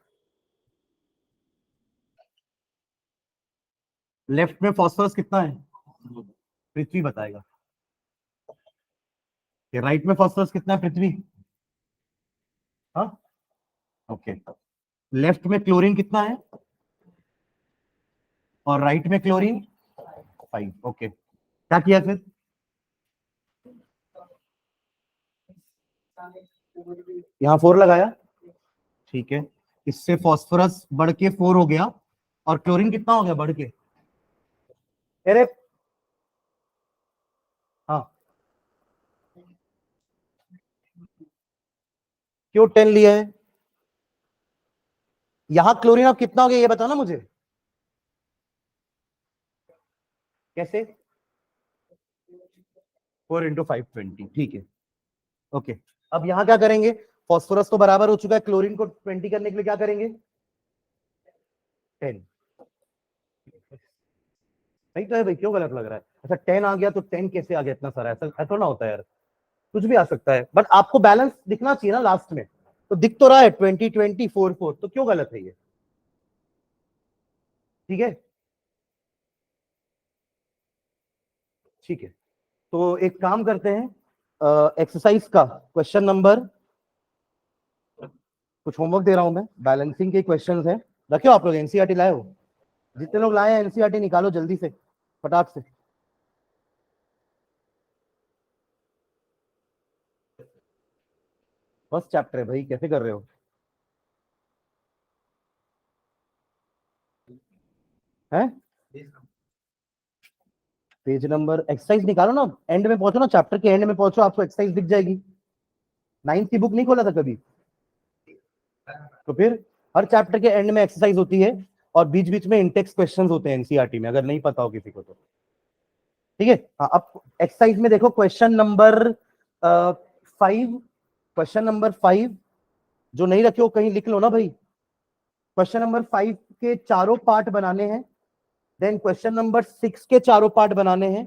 लेफ्ट में फॉस्फोरस कितना है? पृथ्वी बताएगा। राइट में फॉस्फोरस कितना है पृथ्वी? हाँ, ओके। लेफ्ट में क्लोरीन कितना है और राइट में क्लोरीन 5। ओके, क्या किया फिर? यहाँ 4 लगाया, ठीक है। इससे फॉस्फोरस बढ़ के 4 हो गया, और क्लोरीन कितना हो गया बढ़ के? अरे हाँ, क्यों 10 लिया है? यहां क्लोरीन अब कितना हो गया ये बताओ ना मुझे, कैसे? 4 × 520, ठीक है, ओके। अब यहां क्या करेंगे, फास्फोरस तो बराबर हो चुका है, क्लोरीन को 20 करने के लिए क्या करेंगे? 10। नहीं तो है भाई, क्यों गलत लग रहा है? अच्छा 10 आ गया तो 10 कैसे आ गया इतना सारा? ऐसा थोड़ा ना होता है यार, कुछ भी आ सकता है, बट आपको बैलेंस दिखना चाहिए ना लास्ट में। तो दिख तो रहा है 20 20 4 4, तो क्यों गलत है ये? ठीक है, ठीक है। तो एक काम करते हैं, एक्सरसाइज का क्वेश्चन नंबर, कुछ होमवर्क दे रहा हूं मैं, बैलेंसिंग के क्वेश्चंस हैं। रखियो आप लोग, एनसीईआरटी लाए हो? जितने लोग लाए हैं एनसीईआरटी निकालो जल्दी से, फटाक से। फर्स्ट चैप्टर है भाई, कैसे कर रहे हो? हैं? पेज नंबर, एक्सरसाइज निकालो ना, एंड में पहुंचो ना, चैप्टर के एंड में पहुंचो, आपको एक्सरसाइज दिख जाएगी। 9th की बुक नहीं खोला था कभी? तो फिर हर चैप्टर के एंड में एक्सरसाइज होती है, और बीच बीच में इंटेक्स क्वेश्चंस होते हैं एनसीईआरटी में, अगर नहीं पता हो किसी को तो। ठीक है, हाँ। अब एक्सरसाइज में देखो क्वेश्चन नंबर 5, क्वेश्चन नंबर 5, जो नहीं रखे हो कहीं लिख लो ना भाई। क्वेश्चन नंबर 5 के चारों पार्ट बनाने हैं, देन क्वेश्चन नंबर 6 के चारों पार्ट बनाने हैं,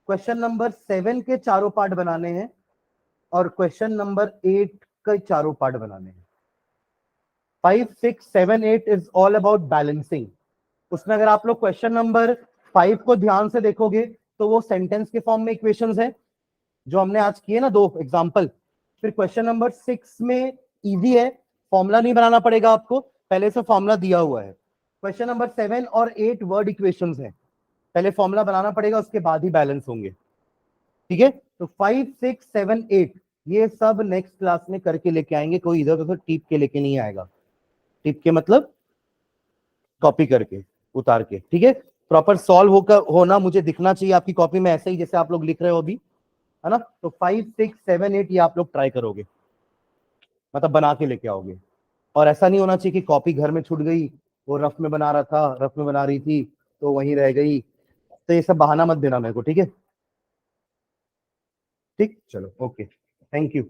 क्वेश्चन नंबर 7 के चारों पार्ट बनाने हैं, और क्वेश्चन नंबर 8 के चारों पार्ट बनाने हैं। 5 6 7 8 इज ऑल अबाउट बैलेंसिंग। उसमें अगर आप लोग क्वेश्चन नंबर 5 को ध्यान से देखोगे तो वो सेंटेंस के फॉर्म में इक्वेशंस है, जो हमने आज किए ना 2 एग्जांपल। फिर क्वेश्चन नंबर 6 में इजी है, फॉर्मूला नहीं बनाना पड़ेगा आपको, पहले से फॉर्मूला दिया हुआ है। क्वेश्चन नंबर 7 और 8 वर्ड इक्वेशंस हैं, पहले फॉर्मूला बनाना पड़ेगा, उसके बाद ही बैलेंस होंगे। ठीक है, तो 5 6 7 8 ये सब नेक्स्ट क्लास में करके लेके आएंगे, कोई इधर उधर टिप के लेके नहीं आएगा। टिप के मतलब कॉपी करके, उतार के, ठीक है। प्रॉपर सॉल्व होकर होना मुझे दिखना चाहिए आपकी कॉपी में, ऐसे ही जैसे आप लोग लिख रहे हो अभी, है ना। तो 5 6 7 8 ये आप लोग ट्राई करोगे, मतलब बना के लेके आओगे। और ऐसा नहीं होना चाहिए कि कॉपी घर में छूट गई, वो रफ में बना रहा था, रफ में बना रही थी तो वहीं रह गई, तो ये सब बहाना मत देना मेरे को, ठीक है? ठीक, चलो, ओके, थैंक यू।